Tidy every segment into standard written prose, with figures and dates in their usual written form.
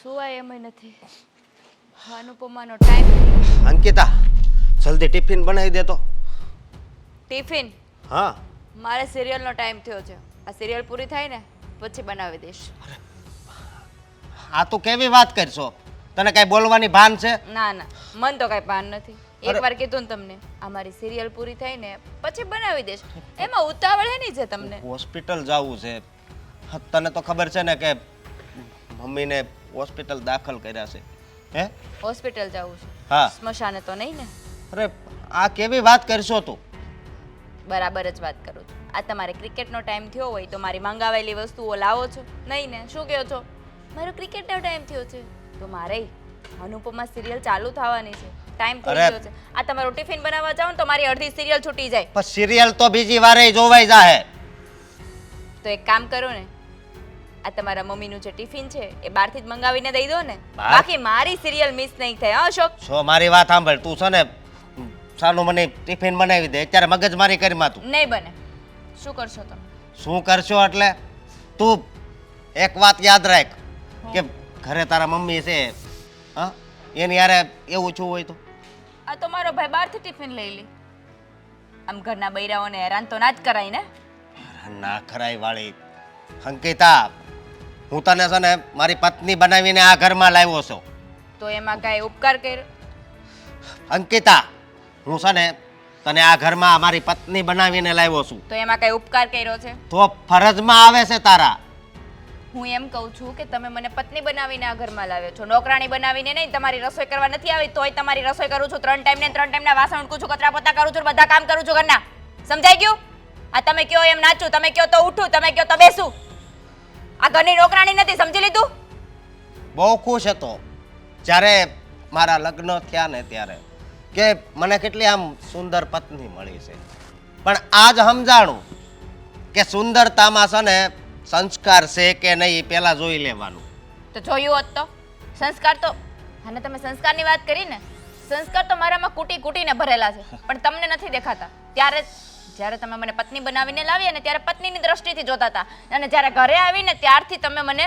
સુવાય એમ નથી. અનુપમાનો ટાઈમ થઈ ગયો. અંકિતા જલ્દી ટિફિન બનાવી દે તો. ટિફિન હા મારે સિરિયલનો ટાઈમ થયો છે. આ સિરિયલ પૂરી થાય ને પછી બનાવી દઈશ. આ તું કેવી વાત કરશો? તને કઈ બોલવાની ભાન છે? ના ના, મન તો કઈ ભાન નથી. અરે. એકવાર કીધું ને તમને, અમારી સિરિયલ પૂરી થાય ને પછી બનાવી દઈશ. એમાં ઉતાવળ હે નહીં છે તમને. હોસ્પિટલ જવું છે. હા, તને તો ખબર છે ને કે મમ્મીને હોસ્પિટલ દાખલ કર્યા છે. હે હોસ્પિટલ જવું છે. હા. સ્મશાને તો નહીં ને? અરે આ કેવી વાત કરશો તું? બરાબર જ વાત કરું છું. આ તમારે ક્રિકેટનો ટાઈમ થયો હોય તો મારી મંગાવેલી વસ્તુઓ લાવો છો નહીં ને? શું કહો છો? મારો ક્રિકેટનો ટાઈમ થયો છે તો મારે અનુપમા સિરિયલ ચાલુ થવાની છે. ટાઈમ થઈ અરે. ગયો છે. આ તમારું ટિફિન બનાવવા જાવ ને તો મારી અડધી સિરિયલ છૂટી જાય. પણ સિરિયલ તો બીજી વારે જોવાઈ જાહે. તો એક કામ કરો ને, આ તમારા મમ્મીનું જે ટિફિન છે એ બહારથી જ મંગાવીને દઈ દો ને. બહાર? બાકી મારી સિરિયલ મિસ નહીં થાય. હા અશોક? જો મારી વાત સાંભળ, તું છે ને સાનું મને ટિફિન બનાવી દે. અત્યારે મગજમારી કરી માં તું. નહીં બને. શું કરશો તમે? શું કરશો એટલે તું એક વાત યાદ રાખ કે ઘરે તારા મમ્મી છે, હા, એની યારે એવું છું હોય તો આ તો મારો ભાઈ બહારથી ટિફિન લઈ લે. આમ ઘરના બૈરાઓને હેરાન તો ના જ કરાય ને. ના ખરાઈ વાળી અંકિતા, હું તને છે ને મારી પત્ની બનાવીને આ ઘરમાં લાવ્યો છું. તો એમાં કાંઈ ઉપકાર કર્યો? અંકિતા, હું છે ને તને આ ઘરમાં મારી પત્ની બનાવીને લાવ્યો છું. તો એમાં કાંઈ ઉપકાર કર્યો છે? તો ફરજમાં આવે છે તારા. હું એમ કહું છું કે તમે મને પત્ની બનાવીને આ ઘરમાં લાવ્યો છો, નોકરાણી બનાવીને નહીં. તમારી રસોઈ કરવા નથી આવી તોય તમારી રસોઈ કરું છું. 3 ટાઈમના વાસણ ઉટકું છું, કચરા પોતા કરું છું, બધા કામ કરું છું ઘરના. સમજાઈ ગયું? આ તમે કયો એમ નાચું, તમે કયો તો ઉઠું, તમે કયો તો બેસું. આ ઘરની નોકરાણી નથી, સમજી લીધું? બહુ ખુશ હતો જ્યારે મારા લગ્ન થયા ને ત્યારે કે મને કેટલી આમ સુંદર પત્ની મળી છે. પણ આજ સમજાણું કે સુંદરતામાં છે ને સંસ્કાર છે કે નહીં પેલા જોઈ લેવાનું. તો જોયું હોત તો સંસ્કાર તો, અને તમે સંસ્કારની વાત કરી ને, સંસ્કાર તો મારામાં કૂટી કૂટીને ભરેલા છે પણ તમને નથી દેખાતા. ત્યારે જ્યારે તમે મને પત્ની બનાવીને લાવ્યા ને ત્યારે પત્નીની દ્રષ્ટિથી જોતા હતા, અને જ્યારે ઘરે આવીને ત્યારથી તમે મને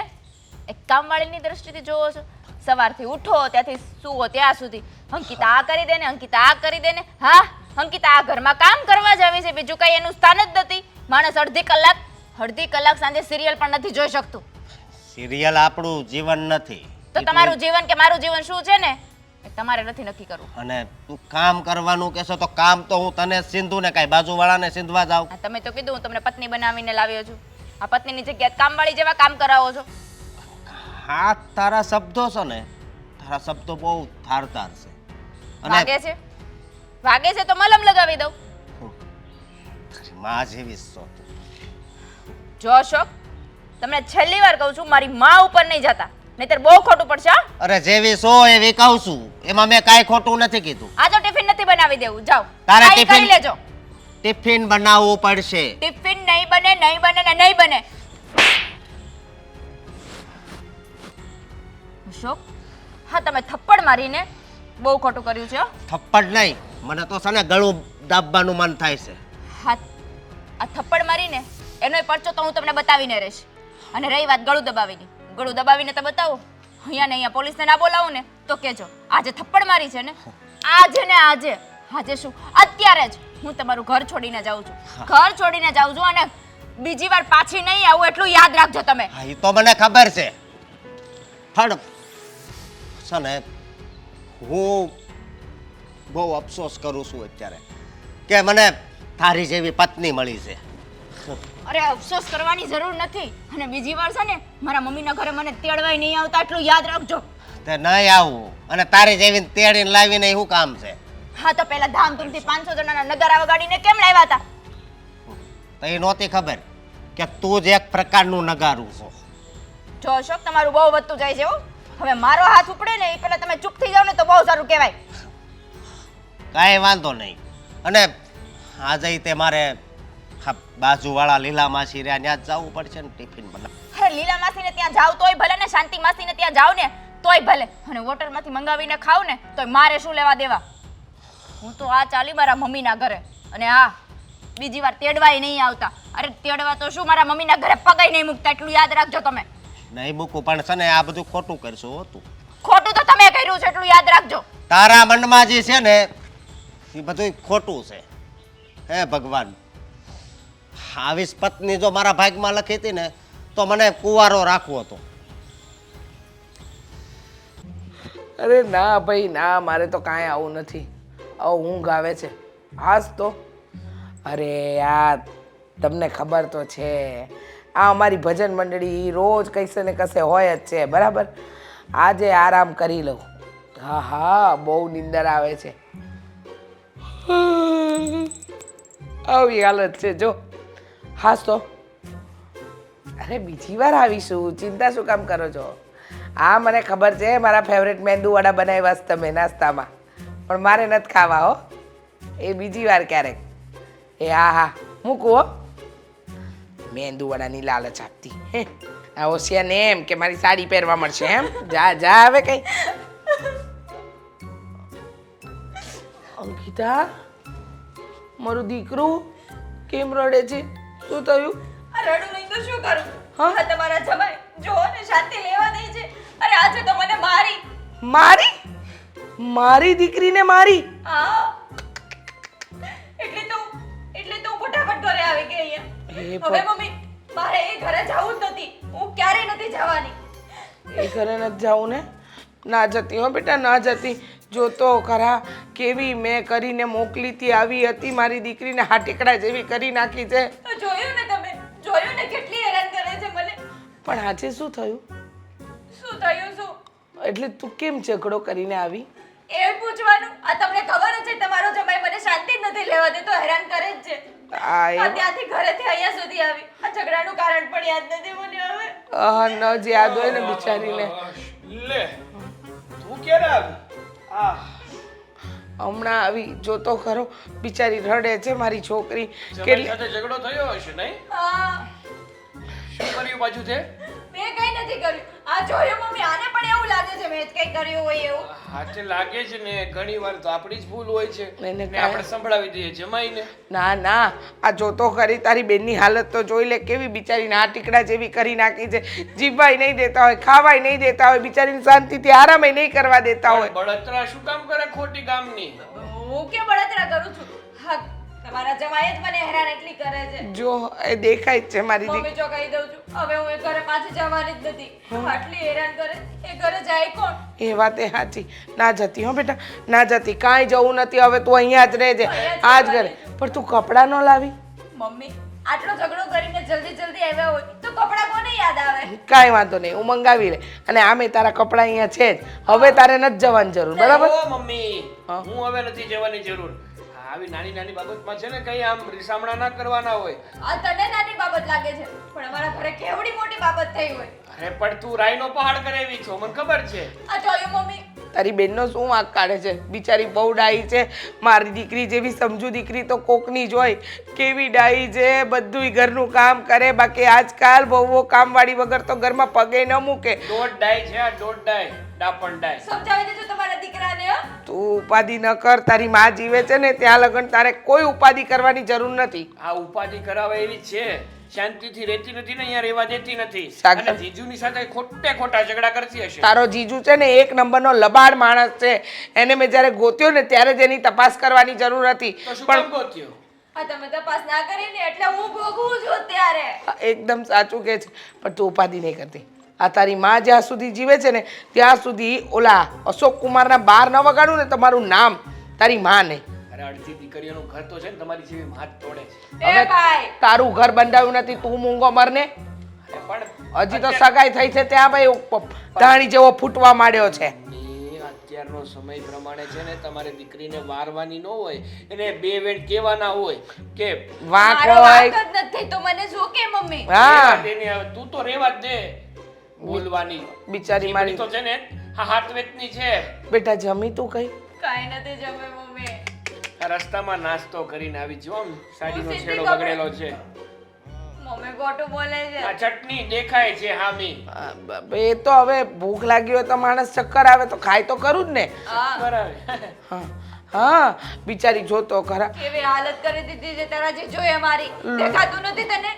એક કામવાળીની દ્રષ્ટિથી જોવો છો. સવારથી ઉઠો ત્યાંથી સૂવો ત્યાં સુધી અંકિતા આ કરી દે ને, અંકિતા આ કરી દે ને. હા, અંકિતા આ ઘરમાં કામ કરવા જ આવી છે, બીજું કઈ એનું સ્થાન જ નથી. માણસ અડધી કલાક સાંજે સિરિયલ પણ નથી જોઈ શકતું. સિરિયલ આપણું જીવન નથી. તો તમારું જીવન કે મારું જીવન શું છે ને એ તમારે નથી નક્કી કરવું. અને તું કામ કરવાનું કહેશો તો કામ તો હું તને સીંધું ને, કાંઈ બાજુવાળાને સીંધવા જાઉં? આ તમે તો કીધું હું તમને પત્ની બનાવીને લાવ્યો છું. આ પત્નીની જગ્યાએ કામવાળી જેવા કામ કરાવો છો. હા, તારા શબ્દો છે ને, તારા શબ્દો બહુ ધારદાર છે. વાગે છે? વાગે છે તો મલમ લગાવી દઉં. તારી માં જેવી છો તું. જો અશોક, તમને છેલ્લી વાર કહું છું મારી માં ઉપર નહીં જતા, નહીતર બહુ ખોટું પડશે. હા? અરે જેવી છો એવી કહું છું, એમાં મેં કાંઈ ખોટું નથી કીધું. આ તો ટિફિન નથી બનાવી દેવું. જાઓ તારે ખાઈ ટિફિન- કરી લેજો. ટિફિન બનાવવું પડશે. ટિફિન નહીં બને, નહીં બને ને નહીં બને. અશોક, હા તમે થપ્પડ મારીને બહુ ખોટું કર્યું છે. હો. થપ્પડ નહીં, મને તો છે ને ગળું દાબવાનું મન થાય છે. હા, આ થપ્પડ મારીને એનોય પરચો તો હું તમને બતાવીને રહીશ. અને રહી વાત ગળું દબાવીને તો બતાવો. અહીંયા ને અહીંયા પોલીસને ના બોલાવું ને તો કહેજો આજે થપ્પડ મારી છે ને, આજે શું અત્યારે જ હું તમારું ઘર છોડીને જાઉં છું. ઘર છોડીને જાઉં છું અને બીજી વાર પાછી નહીં આવું એટલું યાદ રાખજો તમે. હા, એ તો મને ખબર છે. પણ છે ને હું બહુ અફસોસ કરું છું અત્યારે કે મને તારી જેવી પત્ની મળી છે. અરે અફસોસ કરવાની જરૂર નથી. અને બીજી વાર છે ને મારા મમ્મીના ઘરે મને તેડવાય નહીં આવતા એટલું યાદ રાખજો. તે નહીં આવું, અને તારી જેવી તેડીને લાવીને શું કામ છે? હા તો પેલા ધામધૂમથી 500 જણાના નગારા વગાડીને કેમ લાવ્યા હતા? તો એ નહોતી ખબર કે તું જ એક પ્રકારનું નગારું છો. જો અશોક, તમારું બહુ વધતું જાય છે. હો, હવે મારો હાથ ઉપડે ને એ પહેલા તમે ચૂપ થઈ જાવ ને તો બહુ સારું કહેવાય. કાંઈ વાંધો નહીં. અને આજે તે મારે બાજુવાળા લીલા માસી રહ્યા ત્યાં જ જવું પડશે ને ટિફિન બનાવ. અરે લીલા માસીને ત્યાં જાવ તોય ભલે ને, શાંતિ માસીને ત્યાં જાવ ને તોય ભલે, અને હોટલમાંથી મંગાવીને ખાવ ને તોય મારે શું લેવા દેવા. હું તો આ ચાલી મારા મમ્મીના ઘરે, અને હા બીજી વાર તેડવાય નહીં આવતા. અરે તેડવા તો શું, મારા મમ્મીના ઘરે પગાઈ નહીં મૂકતા એટલું યાદ રાખજો તમે. નહીં મૂકું, પણ છે ને આ બધું ખોટું કરશું હો તું. ખોટું તો તમે કર્યું છે એટલું યાદ રાખજો. તારા મનમાં જે છે ને એ બધું ખોટું છે. હે ભગવાન, આવી પત્ની જો મારા ભાગમાં લખી હતી ને તો મને કુંવારો રાખવો હતો. અરે ના ભાઈ ના, મારે તો કાંઈ આવું નથી. આવું ઊંઘ આવે છે આજ તો. અરે યાર તમને ખબર તો છે આ અમારી ભજન મંડળી રોજ કશે ને કશે હોય જ છે બરાબર. આજે આરામ કરી લઉં. હા હા બહુ નીંદર આવે છે. આવી હાલત છે જો. હાસ તો અરે બીજી વાર આવીશું, ચિંતા શું કામ કરો છો? હા મને ખબર છે મારા ફેવરેટ મેંદુવડા બનાવ્યા છે તમે નાસ્તામાં, પણ મારે નથી ખાવા હો. એ બીજી વાર ક્યારેક. એ હા હા મૂકું હો. મેંદુવડાની લાલચ આપતી હે આ હોશિયાર ને એમ કે મારી સાડી પહેરવા મળશે એમ. જા જા હવે કઈ. અંકિતા મારું દીકરું કેમ રડે છે? શું થયું? આ રડું નહીં તો શું કરું? હા? હા તમારા જમાઈ જોવો ને શાંતિ લેવા દે છે. અરે આજે તો મને મારી. મારી? મારી દીકરીને મારી? હા એટલે તો ફટાફટ ઘરે આવી ગઈ એ અહીંયા. હવે મમ્મી મારે એ ઘરે જવું જ નથી. હું ક્યારેય નથી જવાની. એ ઘરે નથી જવું ને? ના જતી હો બેટા, ના જતી. જોતો ખરા કેવી મેં કરીને મોકલી હતી, આવી હતી મારી દીકરીને હાટીકડા જેવી કરી નાખી છે. તો જોયું ને તમે? જોયું ને કેટલી હેરાન કરે છે મને? પણ આજે શું થયું? શું થયું શું? એટલે તું કેમ ઝઘડો કરીને આવી? એ પૂછવાનું? આ તમને ખબર જ છે તમારો જમાઈ મને શાંતિ જ નથી લેવા દેતો, હેરાન કરે જ છે. આ ત્યાંથી ઘરેથી અહીંયા સુધી આવી. આ ઝઘડાનું કારણ પણ યાદ નથી મને હવે. ન જ યાદ હોય ને બિચારીને. લે તું ક્યારે આવી? આ હમણાં આવી. જોતો ખરો બિચારી રડે છે મારી છોકરી. જમાઈ કેટલી સાથે ઝઘડો થયો હશે નહીં? હા શું કર્યું બાજુ તે? મેં કઈ નથી કર્યું. આ જોયું મમ્મી? આને પણ એવું લાગે છે મેં જ કઈ કર્યું હોય એવું. હાથે લાગે છે ને, ઘણી વાર તો આપણી જ ભૂલ હોય છે એને ને કાંઈ- આપણે સંભળાવી દઈએ જમાઈને. ના ના આ જોતો ખરી તારી બેનની હાલત તો જોઈ લે. કેવી બિચારીને આ ટીકડા જેવી કરી નાખી છે. જીવાય નહીં દેતા હોય, ખાવાય નહીં દેતા હોય, બિચારીને શાંતિથી આરામે નહીં કરવા દેતા હોય. પણ બળતરા શું કામ કરે ખોટી કામની? હું કે બળતરા કરું છું? હા તમારા જમાઈ જ મને હેરાન એટલી કરે છે. જો એ દેખાય જ છે મારી દીકરી. મમ્મી જો કહી દઉં છું હવે હું એ ઘરે પાછી જવાની જ નથી. આટલી હેરાન કરે એ ઘરે જાય કોણ? એ વાત એ સાચી. ના જતી હો બેટા, ના જતી. કાંઈ જવું નથી હવે. તું અહીંયા જ રહેજે આ જ ઘરે. પણ તું કપડાં ન લાવી? મમ્મી આટલો ઝઘડો કરીને જલ્દી જલ્દી આવ્યા હોય તો કપડાં કોને યાદ આવે? કાંઈ વાંધો નહીં, હું મંગાવી લે. અને આમે તારા કપડાં અહીંયા છે જ. હવે તારે નથી જવાની જરૂર બરાબર. ઓ મમ્મી, હું હવે નથી જવાની જરૂર. આવી નાની નાની બાબતમાં છે ને કઈ આમ રીસામણા ના કરવાના હોય. આ તને નાની બાબત લાગે છે પણ અમારા ઘરે કેવડી મોટી બાબત થઈ હોય. અરે પણ તું રાઈનો પહાડ કરાવી છો, મને ખબર છે. આ જોયું મમ્મી? તારી બેનનો શું વાંક કાઢે છે? બિચારી બહુ ડાઈ છે. મારી દીકરી જેવી સમજુ દીકરી તો કોકની જ હોય. કેવી ડાઈ છે, બધુંય ઘરનું કામ કરે. બાકી આજકાલ બહુઓ કામવાળી વગર તો ઘરમાં પગે ન મૂકે. દોઢ ડાય છે આ, દોઢ ડાય, ડાપણ ડાય. સમજાવી દેજો તમારા દીકરાને. હો તું ઉપાધિ ન કર. તારી માં જીવે છે ને ત્યાં લગન તારે કોઈ ઉપાધિ કરવાની જરૂર નથી. આ ઉપાધિ કરાવે એવી છે, શાંતિથી રહેતી નથી ને, અહીંયા રહેવા દેતી નથી. સાગર. અને જીજુની સાથે ખોટે ખોટા ઝઘડા કરતી હશે. તારો જીજુ છે ને એક નંબરનો લબાડ માણસ છે. એને મેં જ્યારે ગોત્યો ને ત્યારે જ એની તપાસ કરવાની જરૂર હતી. તો શું કામ પણ ગોત્યો? આ તમે તપાસ ના કરી ને એટલે હું ભોગવું છું ત્યારે. એકદમ સાચું કે છે. પણ તું ઉપાધિ નહીં કરતી. આ તારી માં જ્યાં સુધી જીવે છે ને ત્યાં સુધી ઓલા અશોક કુમારના બાર ન વગાડું ને તમારું નામ તારી માં નહીં. અરે અડધી દીકરીઓનું ઘર તો છે ને તમારી જેવી હાથ તોડે છે. એ ભાઈ તારું ઘર બંધાવ્યું નથી. તું મૂંગો મરને. અરે પણ હજી તો સગાઈ થઈ છે ત્યાં ભાઈ ધાણી જેવો ફૂટવા માંડ્યો છે. એ અત્યારનો સમય પ્રમાણે છે ને તમારે દીકરીને વારવાની ન હોય, એને બે વેણ કહેવાના હોય કે વાંક મારો વાંક હોય. જ નથી તો મને શું કે મમ્મી? હા રહેવા દે ને હવે, તું તો રેવા જ દે બોલવાની. બિચારી મારી તો છે ને હા હાથ વેચની છે. બેટા જમી તું કઈ? કાઈ નથી જમે મમ્મી. આ રસ્તામાં નાસ્તો કરીને આવી જો આમ સાડીનો હું સીધી છેડો કપડે- બગડેલો છે. મમ્મી ખોટું બોલે છે. આ ચટણી દેખાય છે હામી. એ તો હવે ભૂખ લાગી હોય તો માણસ ચક્કર આવે તો ખાય તો કરું જ ને. હા બરાબર. હા હા બિચારી જોતો ખરા કેવી હાલત કરી દીધી છે તારા જે જોઈએ મારી દેખાતું નથી તને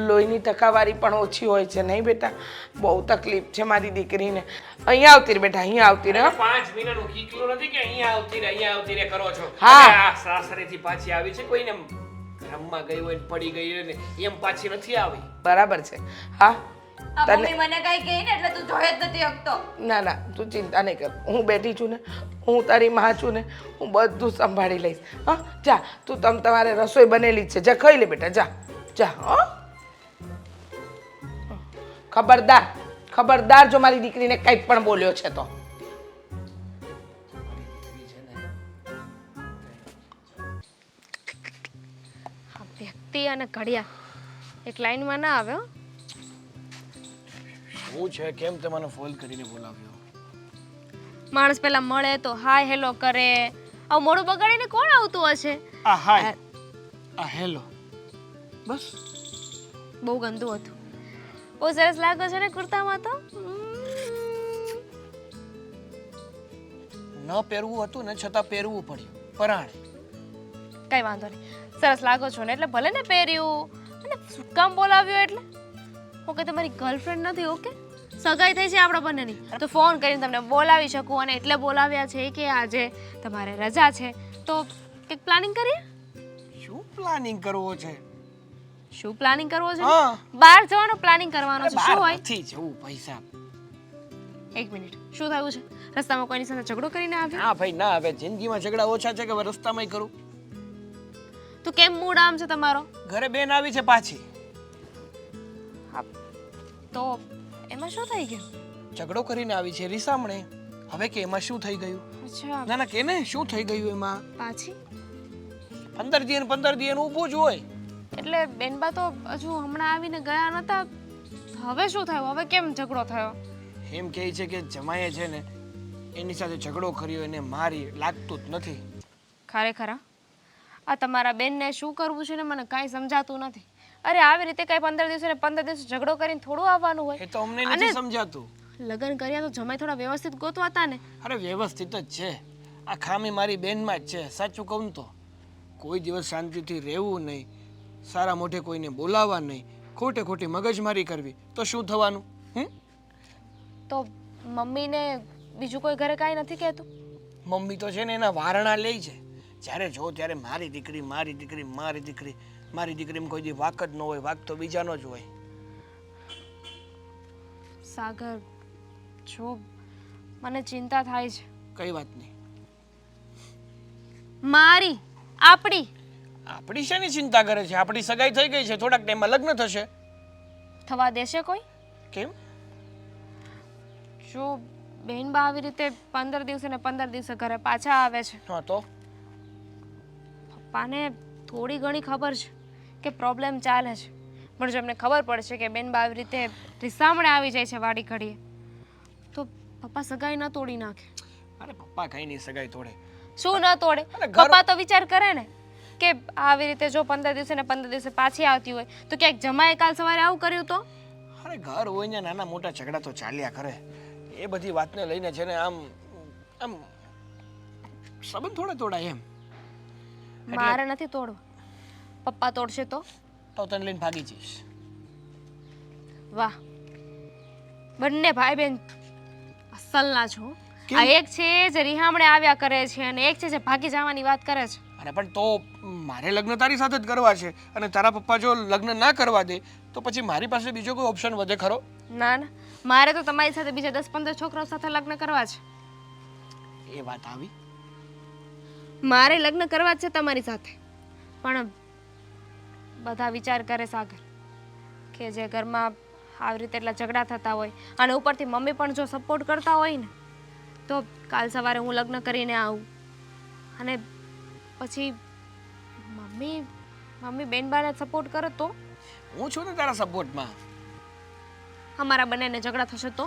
લોહીની ટકાવારી પણ ઓછી હોય છે નહીં બેટા બહુ તકલીફ છે મારી દીકરીને અહીંયા આવતી રે બેટા અહીંયા આવતી રે હો. 5 મહિનાનું કીકલું નથી કે અહીંયા આવતી રે કરો છો હા. અને આ સાસરેથી પાછી આવી છે કોઈને રમવા ગઈ હોય ને પડી ગઈ હોય ને એમ પાછી નથી આવી બરાબર છે હા આ તને મમ્મી મને કઈ કહે ને એટલે તું જોઈ જ નથી શકતો ના ના તું ચિંતા નહીં કર હું બેઠી છું ને હું તારી માં છું ને હું બધું સંભાળી લઈશ હા જા તું તમારે રસોઈ બનેલી જ છે જા ખાઈ લે બેટા જા જા હો ખબરદાર ખબરદાર જો મારી દીકરીને કંઈક પણ બોલ્યો છે તો આ વ્યક્તિ અને ઘડિયા એક લાઈનમાં ના આવે હો. શું છે કેમ તે મને ફોન કરીને બોલાવ્યો માણસ પેલા મળે તો હાય હેલો કરે આવું મોડું બગાડીને કોણ આવતું હશે આ હાય આ હેલો બસ બહુ ગંદુ હતું બહુ સરસ લાગો છે ને કુર્તામાં તો ન પહેરવું હતું ને છતાં પહેરવું પડ્યું પરાણે કઈ વાંધો નહીં સરસ લાગો છો ને એટલે ભલે ને પહેર્યું અને શું કામ બોલાવ્યો એટલે ઓકે તમારી ગર્લફ્રેન્ડ નથી ઓકે સગાઈ થઈ છે આપણા બંનેની તો ફોન કરીને તમને બોલાવી શકું અને એટલે બોલાવ્યા છે કે આજે તમારે રજા છે તો કંઈક પ્લાનિંગ કરીએ શું પ્લાનિંગ કરવો છે શું પ્લાનિંગ કરવો છે હા. બહાર જવાનો પ્લાનિંગ કરવાનો છે શું બહાર હોય નથી જવું પૈસા એક મિનિટ શું થયું છે રસ્તામાં કોઈની સાથે ઝઘડો કરીને આવ્યો ના ભાઈ ના હવે જિંદગીમાં ઝઘડા ઓછા છે કે હવે રસ્તામાં કરું તો કેમ મૂડ આમ છે તમારો ઘરે બેન આવી છે પાછી તો એમાં શું થઈ ગયું ઝઘડો કરીને આવી છે રીસામણે હવે કે એમાં શું થઈ ગયું અચ્છા ના ના કે ને શું થઈ ગયું એમાં પાછી 15 દી એનું ઊભું જ હોય એટલે બેનબા તો હજુ હમણાં આવીને ગયા નતા હવે શું થયું હવે કેમ ઝઘડો થયો એમ કહે છે કે જમાઈએ છે ને એની સાથે ઝઘડો કર્યો એને મારી લાગતું જ નથી ખરેખર હા? આ તમારા બેનને શું કરવું છે ને મને કાંઈ સમજાતું નથી અરે આવી રીતે કાંઈ 15 દિવસે ને 15 દિવસે ઝઘડો કરીને થોડું આવવાનું હોય એ તો અમને નથી સમજાતું લગ્ન કર્યા તો જમાઈ થોડા વ્યવસ્થિત ગોતવાતા ને અરે વ્યવસ્થિત જ છે આ ખામી મારી બેનમાં જ છે સાચું કહું ને તો કોઈ દિવસ શાંતિથી રહેવું નહીં સારા મોઢે કોઈને બોલાવવા નહીં ખોટે ખોટી મગજમારી કરવી તો શું થવાનું તો મમ્મીને બીજું કોઈ ઘરે કાંઈ નથી કહેતું મમ્મી તો છે ને એના વારણા લે છે જ્યારે જો ત્યારે મારી દીકરી મારી દીકરી મારી દીકરી મારી દીકરીમાં કોઈ દી વાક જ ન હોય વાક તો બીજાનો જ હોય સાગર જો મને ચિંતા થાય છે કઈ વાત નહીં મારી આપણી આપણી શેની ચિંતા કરે છે આપણી સગાઈ થઈ ગઈ છે થોડાક ટાઈમમાં લગ્ન થશે થવા દેશે કોઈ કેમ જો બહેનબા આવી રીતે 15 દિવસે ને 15 દિવસે ઘરે પાછા આવે છે હા તો પપ્પાને થોડી ઘણી ખબર છે કે પ્રોબ્લેમ ચાલે છે પણ જો એમને ખબર પડશે કે બેનબા આવી રીતે રીસામણે આવી જાય છે વાડી ઘડીએ તો પપ્પા સગાઈ ન તોડી નાખે અરે પપ્પા કઈ નહીં સગાઈ તોડે શું ન તોડે અરે ઘર- પપ્પા તો વિચાર કરે ને કે આવી રીતે જો 15 દિવસે ને 15 દિવસે પાછી આવતી હોય તો ક્યાંક જમાએ કાલ સવારે આવું કર્યું તો અરે ઘર હોય ને નાના મોટા ઝઘડા તો ચાલ્યા કરે એ બધી વાતને લઈને છે ને આમ આમ સંબંધ થોડા તોડાય એમ મારે નથી તોડવા પપ્પા તોડશે તો તો તને લઈને ભાગી જઈશ વાહ બંને ભાઈ બેન અસલના છો આ એક છે જે રિહામણે આવ્યા કરે છે અને એક છે જે ભાગી જવાની વાત કરે છે અરે પણ તો મારે લગ્ન તારી સાથે જ કરવા છે અને તારા પપ્પા જો લગ્ન ના કરવા દે તો પછી મારી પાસે બીજો કોઈ ઓપ્શન વધે ખરો ના ના મારે તો તમારી સાથે બીજા 10-15 છોકરાઓ સાથે લગ્ન કરવા છે એ વાત આવી મારે લગ્ન કરવા જ છે તમારી સાથે પણ બધા વિચાર કરે સાગર કે જે ઘરમાં આવી રીતે એટલા ઝઘડા થતા હોય અને ઉપરથી મમ્મી પણ જો સપોર્ટ કરતા હોય ને તો કાલ સવારે હું લગ્ન કરીને આવું અને પછી મમ્મી બેનબાને સપોર્ટ કરે તો હું છું ને તારા સપોર્ટમાં અમારા બંનેને ઝઘડા થશે તો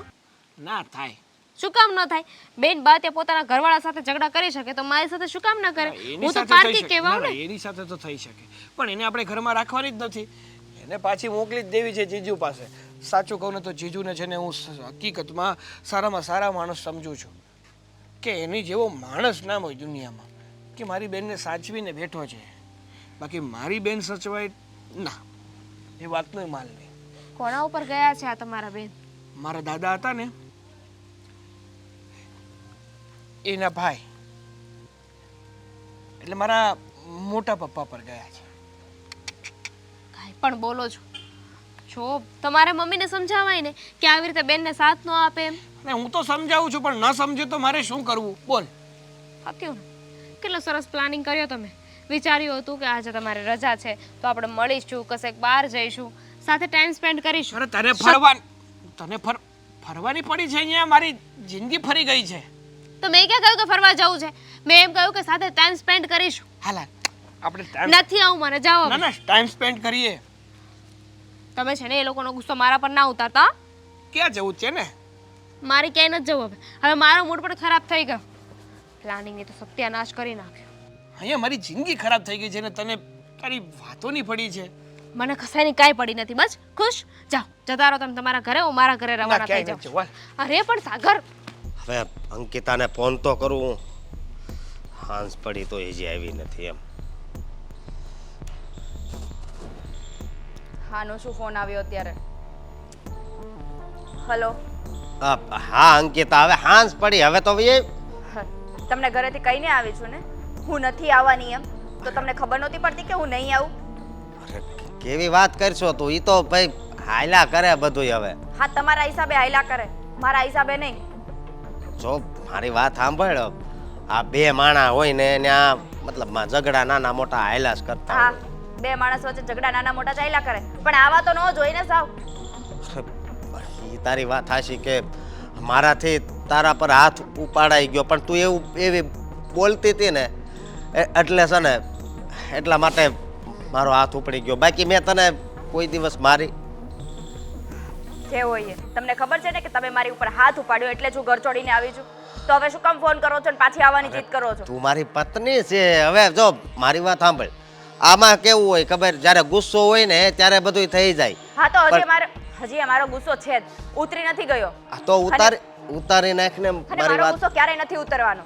ના થાય શું કામ ન થાય બેન બા તે પોતાના ઘરવાળા સાથે ઝઘડા કરી શકે તો મારી સાથે શું કામ ના કરે એની હું તો સાથે થઈ પારકી શકે. કહેવાઉં ના, ને ના, એની સાથે તો થઈ શકે પણ એને આપણે ઘરમાં રાખવાની જ નથી એને પાછી મોકલી જ દેવી છે જીજુ પાસે સાચું કહું ને તો જીજુને છે ને હું હકીકતમાં સારામાં સારા માણસ સમજું છું કે એની જેવો માણસ ના હોય દુનિયામાં કે મારી બેનને સાચવીને બેઠો છે, બાકી મારી બેન સચવાય ના, એ વાતનો માલ નહીં. કોના ઉપર ગયા છે આ તમારા બેન? મારા દાદા હતા ને એના ભાઈ, એટલે મારા મોટા પપ્પા પર ગયા છે. કાંઈ પણ બોલો છો. જો તમારે મમ્મીને સમજાવાય ને કે આવી રીતે બેનને સાથ ન આપે એમ. અને હું તો સમજાવું છું, પણ ન સમજે તો મારે શું કરવું બોલ. હતું ને કેટલો સરસ પ્લાનિંગ કર્યો તમે. વિચાર્યું હતું કે આજે તમારી રજા છે તો આપણે મળીશું, કશેક બહાર જઈશું, સાથે ટાઈમ સ્પેન્ડ કરીશું. અરે તને ફરવાની પડી છે અહીંયા, મારી જિંદગી ફરી ગઈ છે. તો મેં ક્યાં કહ્યું કે ફરવા જવું છે? મેં એમ કહ્યું કે સાથે ટાઈમ સ્પેન્ડ કરીશું. હાલ આપણે ટાઈમ નથી આવું મને, જાઓ હવે. ના ટાઈમ સ્પેન્ડ કરીએ. તમે છે ને એ લોકોનો ગુસ્સો મારા પર ના ઉતારતા. ક્યાં જવું છે ને? મારી ક્યાંય નથી જવું હવે. હવે મારો મૂડ પણ ખરાબ થઈ ગયો. પ્લાનિંગ એ તો સત્યાનાશ કરી નાખ્યો. અહીંયા મારી જિંદગી ખરાબ થઈ ગઈ છે ને તને તારી વાતોની પડી છે. મને કસાયની કાંઈ પડી નથી. બસ ખુશ જાઓ, જતા રહો તમે તમારા ઘરે, હું મારા ઘરે રવાના થઈ ક્યાંય જાઉં. નથી જવું. અરે પણ સાગર, હવે અંકિતાને ફોન તો કરું, હાંસ પડી તો હજી આવી નથી એમ. હાનો શું ફોન આવ્યો અત્યારે? હલો. હા અંકિતા, હવે હાંસ પડી, હવે તો તમને ઘરેથી કહીને આવી છું ને હું નથી આવવાની એમ, તો તમને ખબર નહોતી પડતી કે હું નહીં આવું? અરે કેવી વાત કરશો તું, ઈ તો ભાઈ હાયલા કરે બધું. હવે હા, તમારા હિસાબે હાયલા કરે, મારા હિસાબે નહીં. જો મારી વાત સાંભળ, આ બે માણા હોય ને એને આ મતલબ ઝઘડા નાના મોટા હાયલા જ કરતા હા, હોય. બે માણસ વચ્ચે ઝઘડા નાના મોટા ચાલ્યા કરે, પણ આવા તો ન જોઈ ને સાવ. ઈ તારી વાત હાચી કે મારાથી તારા પર હાથ ઉપાડાઈ ગયો, પણ તું એવી બોલતી હતી ને એટલે છે ને એટલા માટે મારો હાથ ઉપડી ગયો. બાકી મેં તને કોઈ દિવસ મારી જે હોય તમને ખબર છે ને કે તમે મારી ઉપર હાથ ઉપાડ્યો એટલે જ હું ઘર છોડીને આવી છું. તો હવે શું કામ ફોન કરો છો ને પાછી આવવાની જીદ કરો છો? તું મારી પત્ની છે. હવે જો મારી વાત સાંભળ, આમાં કેવું હોય ખબર, જ્યારે ગુસ્સો હોય ને ત્યારે બધું થઈ જાય. હા, તો હજી મારો ગુસ્સો છે જ, ઉતરી નથી ગયો. આ તો ઉતારી નાખ ને અને મારી મારો વાત. ગુસ્સો ક્યારેય નથી ઉતરવાનો.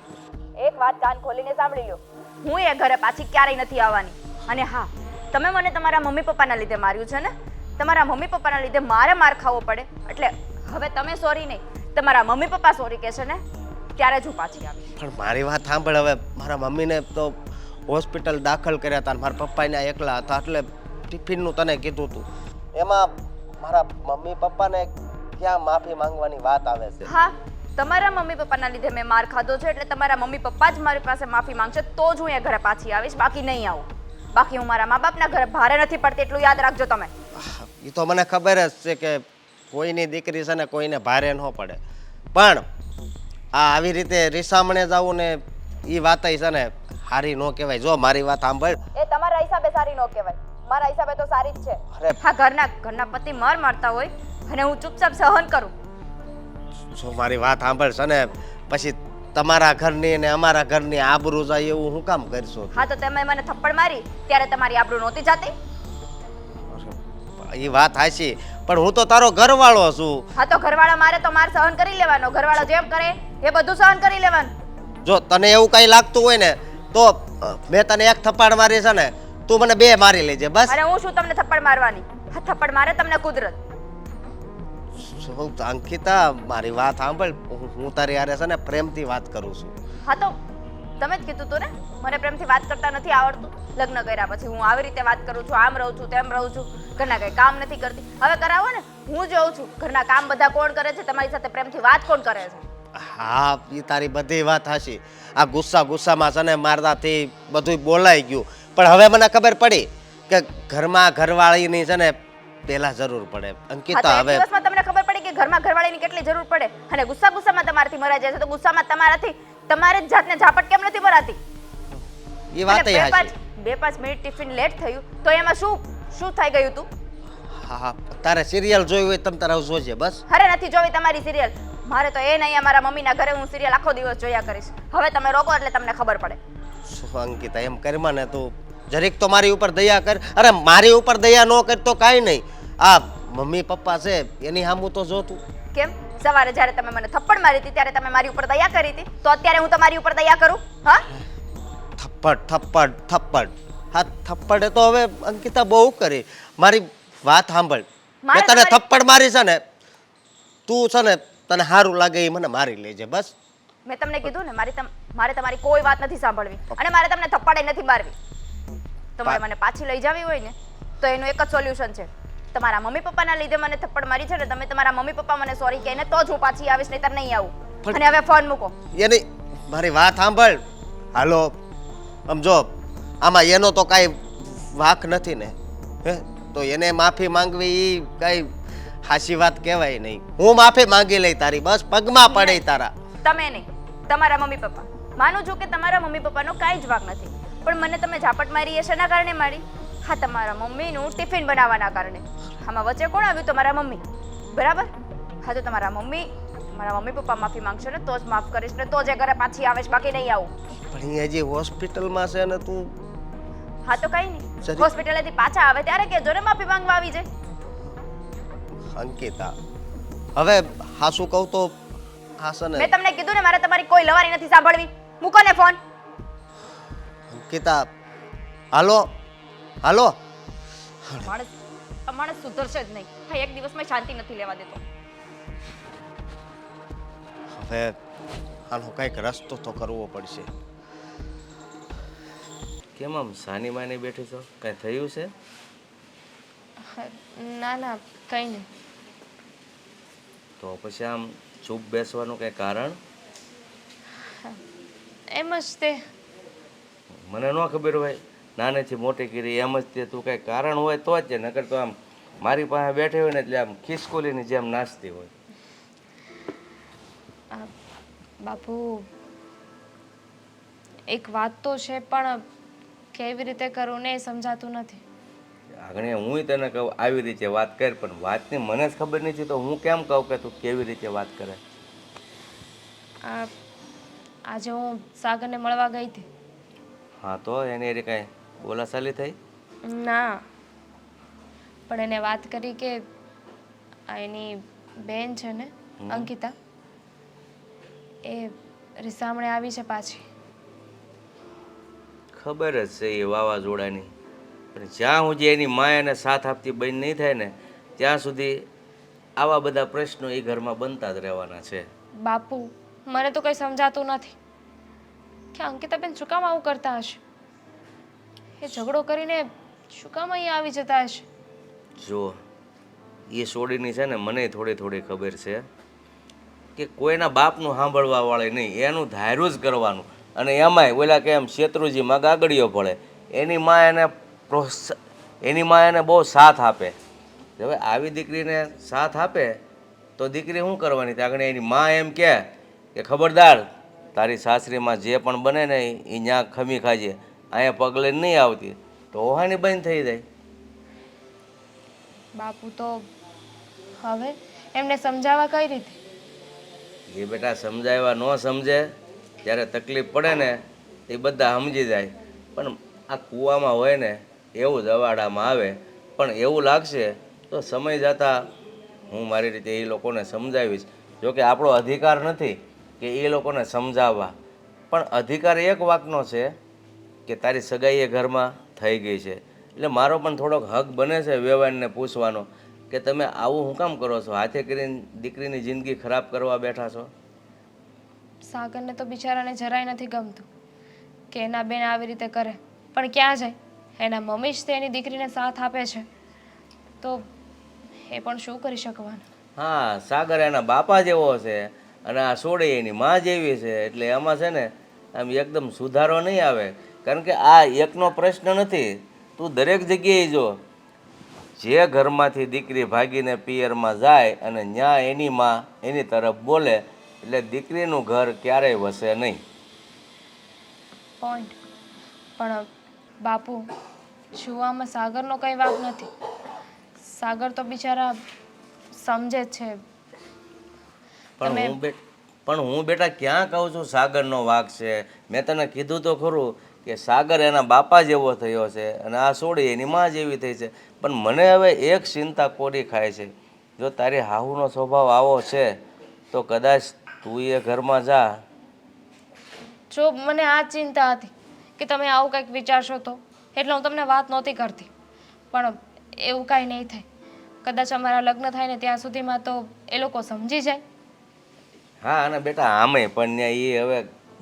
એક વાત કાન ખોલીને સાંભળી લો, હું એ ઘરે પાછી ક્યારેય નથી આવવાની. અને હા, તમે મને તમારા મમ્મી પપ્પાના લીધે માર્યું છે ને, તમારા મમ્મી પપ્પાના લીધે મારે માર ખાવો પડે, એટલે હવે તમે સોરી નહીં, તમારા મમ્મી પપ્પા સોરી કહે છે ને ત્યારે જ હું પાછી આવી. પણ મારી વાત સાંભળ, હવે મારા મમ્મીને તો હોસ્પિટલ દાખલ કર્યા હતા, મારા પપ્પાને એકલા હતા, એટલે ટિફિનનું તને કીધું હતું. એમાં મારા મમ્મી પપ્પાને ક્યાં માફી માંગવાની વાત આવે છે? હા, તમારા મમ્મી પપ્પાના લીધે મેં માર ખાધો છે, એટલે તમારા મમ્મી પપ્પા જ મારી પાસે માફી માંગશે તો જ હું એ ઘરે પાછી આવીશ, બાકી નહીં આવું. બાકી હું મારા મા બાપના ઘરે ભારે નથી પડતી, એટલું યાદ રાખજો તમે. એ તો મને ખબર જ છે કે કોઈની દીકરી છે ને કોઈને ભારે ન પડે, પણ આવી રીતે રીસામણે જવું ને એ વાત છે ને સારી ન કહેવાય. જો મારી વાત સાંભળ, એ તમારા હિસાબે સારી ન કહેવાય, મારા હિસાબે તો સારી જ છે. અરે હા, ઘરના પતિ માર મારતા હોય અને હું ચૂપચાપ સહન કરું. જો મારી વાત સાંભળ છે ને, પછી તમારા ઘરની ને અમારા ઘરની આબરૂ જાય એવું હું કામ કરશો? હા, તો તમે મને થપ્પડ મારી ત્યારે તમારી આબરૂ નહોતી જાતી? એ વાત હાચી, પણ હું તો તારો ઘરવાળો છું. હા, તો ઘરવાળા મારે તો માર સહન કરી લેવાનો, ઘરવાળો જેમ કરે એ બધું સહન કરી લેવાનું. જો તને એવું કઈ લાગતું હોય ને તો મેં તને એક થપ્પડ મારી છે ને, તું મને બે મારી લેજે બસ. અરે હું શું તમને થપ્પડ મારવાની? હા, થપ્પડ મારે તમને કુદરત. શું અંકિતા, મારી વાત સાંભળ, હું તારી હારે છે ને પ્રેમથી વાત કરું છું. હા, તો તમે જ કીધું તું ને મને પ્રેમથી વાત કરતા નથી આવડતું. લગ્ન કર્યા પછી હું આવી રીતે વાત કરું છું, આમ રહું છું, તેમ રહું છું, ઘરના કઈ કામ નથી કરતી. હવે કરાવો ને, હું જોઉં છું ઘરના કામ બધા કોણ કરે છે, તમારી સાથે પ્રેમથી વાત કોણ કરે છે. હા, એ તારી બધી વાત હાચી. આ ગુસ્સામાં છે ને મારવાથી બધું બોલાઈ ગયું, પણ હવે મને ખબર પડી કે ઘરમાં ઘરવાળીની છે ને પહેલા જરૂર પડે. અંકિતા, હા, તો એક હવે દિવસમાં તમને ખબર પડી કે ઘરમાં ઘરવાળીની કેટલી જરૂર પડે, અને ગુસ્સામાં તમારાથી મરાઈ જાય છે, તો ગુસ્સામાં તમારે જ જાતને ઝાપટ કેમ નથી મરાતી? એ વાત હાચી. 2-5 મિનિટ ટિફિન લેટ થયું તો એમાં શું થઈ ગયું તું? હા, તારે સિરિયલ જોઈ હોય તમ તારે જોજે બસ. અરે નથી જોવી તમારી સિરિયલ, મારે તો એ નહીં, મારા મમ્મીના ઘરે હું સિરિયલ આખો દિવસ જોયા કરીશ. હવે તમે રોકો એટલે તમને ખબર પડે. શું અંકિતા, એમ કરમાં ને તું જરીક તો મારી ઉપર દયા કર. અરે મારી ઉપર દયા ન કર તો કાંઈ નહીં, આ મમ્મી પપ્પા છે એની સામું તો જો તું. કેમ સવારે જ્યારે તમે મને થપ્પડ મારી હતી ત્યારે તમે મારી ઉપર દયા કરી હતી, તો અત્યારે હું તમારી ઉપર દયા કરું? હા, થપ્પડ થપ્પડ થપ્પડ થપ્પડ. હા થપ્પડે તો હવે અંકિતા બહુ કરી. મારી વાત સાંભળ. મારે મેં તને તમારી- થપ્પડ મારી છે ને, તું છે ને તને સારું લાગે એ મને મારી લેજે બસ. મેં તમને કીધું ને મારે તમારી કોઈ વાત નથી સાંભળવી અને મારે તમને થપ્પડે નથી મારવી. તમારે મને પાછી લઈ જવી હોય ને તો એનું એક જ સોલ્યુશન છે. તમારા મમ્મી પપ્પાના લીધે મને થપ્પડ મારી છે ને, તમે તમારા મમ્મી પપ્પા મને સોરી કહીને તો જ હું પાછી આવીશ, નહીંતર નહીં આવું. અને હવે ફોન મૂકો. એની મારી વાત સાંભળ. હાલો આમ જો, આમાં એનો તો કાંઈ વાંક નથી ને. હે તો એને માફી માંગવી એ કાંઈ હાસી વાત કહેવાય નહીં. હું માફી માંગી લઈ તારી, બસ પગમાં પડે તારા. તમે નહીં, તમારા મમ્મી પપ્પા. માનું છું કે તમારા મમ્મી પપ્પાનો કાંઈ જ વાંક નથી, પણ મને તમે ઝાપટ મારી એ શેના કારણે મારી? હા, તમારા મમ્મીનું ટિફિન બનાવવાના કારણે. આમાં વચ્ચે કોણ આવ્યું? તમારા મમ્મી, બરાબર? હા, તો તમારા મમ્મી પપ્પા માફી માંગશે ને તો જ માફ કરીશ ને તો જ એ ઘરે પાછી આવેશ, બાકી નહીં આવું. પણ એ હજી હોસ્પિટલમાં છે ને તું. હા, તો કઈ નહીં, સરી. હોસ્પિટલેથી પાછા આવે ત્યારે કહેજો ને માફી માંગવા આવી જાય. અંકિતા હવે હાસું કહું તો હાસને. મેં તમને કીધું ને મારે તમારી કોઈ લવારી નથી સાંભળવી. મૂકો ને ફોન. અંકિતા હાલો હાલો. માણસ સુધરશે જ નહીં. હા, એક દિવસમાં શાંતિ નથી લેવા દેતો. હવે આનો કંઈક રસ્તો તો કરવો પડશે. કેમ આમ સાની માની બેઠી છો? કઈ થયું છે? ના ના, કંઈ નહીં. તો પછી આમ ચૂપ બેસવાનું કઈ કારણ? એમ જ તે. મને ન ખબર હોય, નાનેથી મોટી કરી એમ જ તે તું કઈ કારણ હોય તો જ છે, નકર તો આમ મારી પાસે બેઠી હોય ને એટલે આમ ખિસકોલીની જેમ નાચતી હોય. બાપુ, એક વાત તો છે પણ કેવી રીતે કરું ને એ સમજાતું નથી. આગળ હું તને કહું આવી રીતે વાત કર, પણ વાતની મને જ ખબર નથી તો હું કેમ કહું કે તું કેવી રીતે વાત કરે? આજે હું સાગરને મળવા ગઈ હતી. હા, તો એની એ કાંઈ બોલાચાલી થઈ? ના, પણ એને વાત કરી કે આ એની બેન છે ને અંકિતા, એ રીસામણે આવી છે પાછી. ખબર જ છે એ વાવાઝોડાની, પણ જ્યાં સુધી એની મા એને સાથ આપતી બંધ નહીં થાય ને ત્યાં સુધી આવા બધા પ્રશ્નો એ ઘરમાં બનતા જ રહેવાના છે. બાપુ, મને તો કંઈ સમજાતું નથી કે અંકિતાબેન શું કામ આવું કરતા હશે? એ ઝઘડો કરીને શું કામ અહીંયા આવી જતા હશે? જો એ સોડીની છે ને મને થોડી થોડી ખબર છે કે કોઈના બાપનું સાંભળવા વાળે નહીં, એનું ધાર્યું જ કરવાનું. અને એમાંય ઓલા કે એમ શેત્રુજીમાં ગાગડીઓ પડે, એની મા એને બહુ સાથ આપે. હવે આવી દીકરીને સાથ આપે તો દીકરી શું કરવાની? આગળ એની મા એમ કે ખબરદાર તારી સાસરીમાં જે પણ બને ને એ ન્યા ખમી ખાજે, અહીંયા પગલે નહીં આવતી, તો ઓહાની બંધ થઈ જાય. બાપુ, તો હવે એમને સમજાવવા કઈ રીતે? એ બેટા સમજાવ્યા ન સમજે, જ્યારે તકલીફ પડે ને એ બધા સમજી જાય. પણ આ કૂવામાં હોય ને એવું જ અવાડામાં આવે. પણ એવું લાગશે તો સમય જતાં હું મારી રીતે એ લોકોને સમજાવીશ. જોકે આપણો અધિકાર નથી કે એ લોકોને સમજાવવા, પણ અધિકાર એક વાતનો છે કે તારી સગાઈ એ ઘરમાં થઈ ગઈ છે, એટલે મારો પણ થોડોક હક બને છે વ્યવહારને પૂછવાનો કે તમે આવું શું કામ કરો છો? હાથે કરીને દીકરીની જિંદગી ખરાબ કરવા બેઠા છો. સાગરને તો બિચારાને જરાય નથી ગમતું કે એના બેન આવી રીતે કરે, પણ ક્યાં જાય? એના મમ્મી જ તે એની દીકરીને સાથ આપે છે, તો એ પણ શું કરી શકવાનું? હા, સાગર એના બાપા જેવો છે અને આ સોડી એની મા જેવી છે, એટલે એમાં છે ને આમ એકદમ સુધારો નહીં આવે. કારણ કે આ એકનો પ્રશ્ન નથી, તું દરેક જગ્યાએ જો, જે ઘરમાંથી દીકરી ભાગીને પિયરમાં જાય અને ન્યા એની મા એની તરફ બોલે એટલે દીકરીનું ઘર ક્યારેય વસે નહીં. પોઈન્ટ. પણ બાપુ, શું આમાં સાગરનો કંઈ વાંક નથી? સાગર તો બિચારા સમજે જ છે. પણ હું બેટા ક્યાં કહું છું સાગરનો વાંક છે? મેં તને કીધું તો ખરું કે સાગર એના બાપા જેવો થયો છે અને આ સોડી એની મા જેવી થઈ છે. પણ મને હવે એક ચિંતા કોરી ખાય છે, જો તારી હાહુનો સ્વભાવ આવો છે તો કદાચ તું એ ઘરમાં જા. જો મને આ ચિંતા હતી કે તમે આવું કંઈક વિચારશો તો એટલે હું તમને વાત નહોતી કરતી. પણ એવું કાંઈ નહીં થાય. કદાચ અમારા લગ્ન થાય ને ત્યાં સુધીમાં તો એ લોકો સમજી જાય. હા અને બેટા આમે પણ એ હવે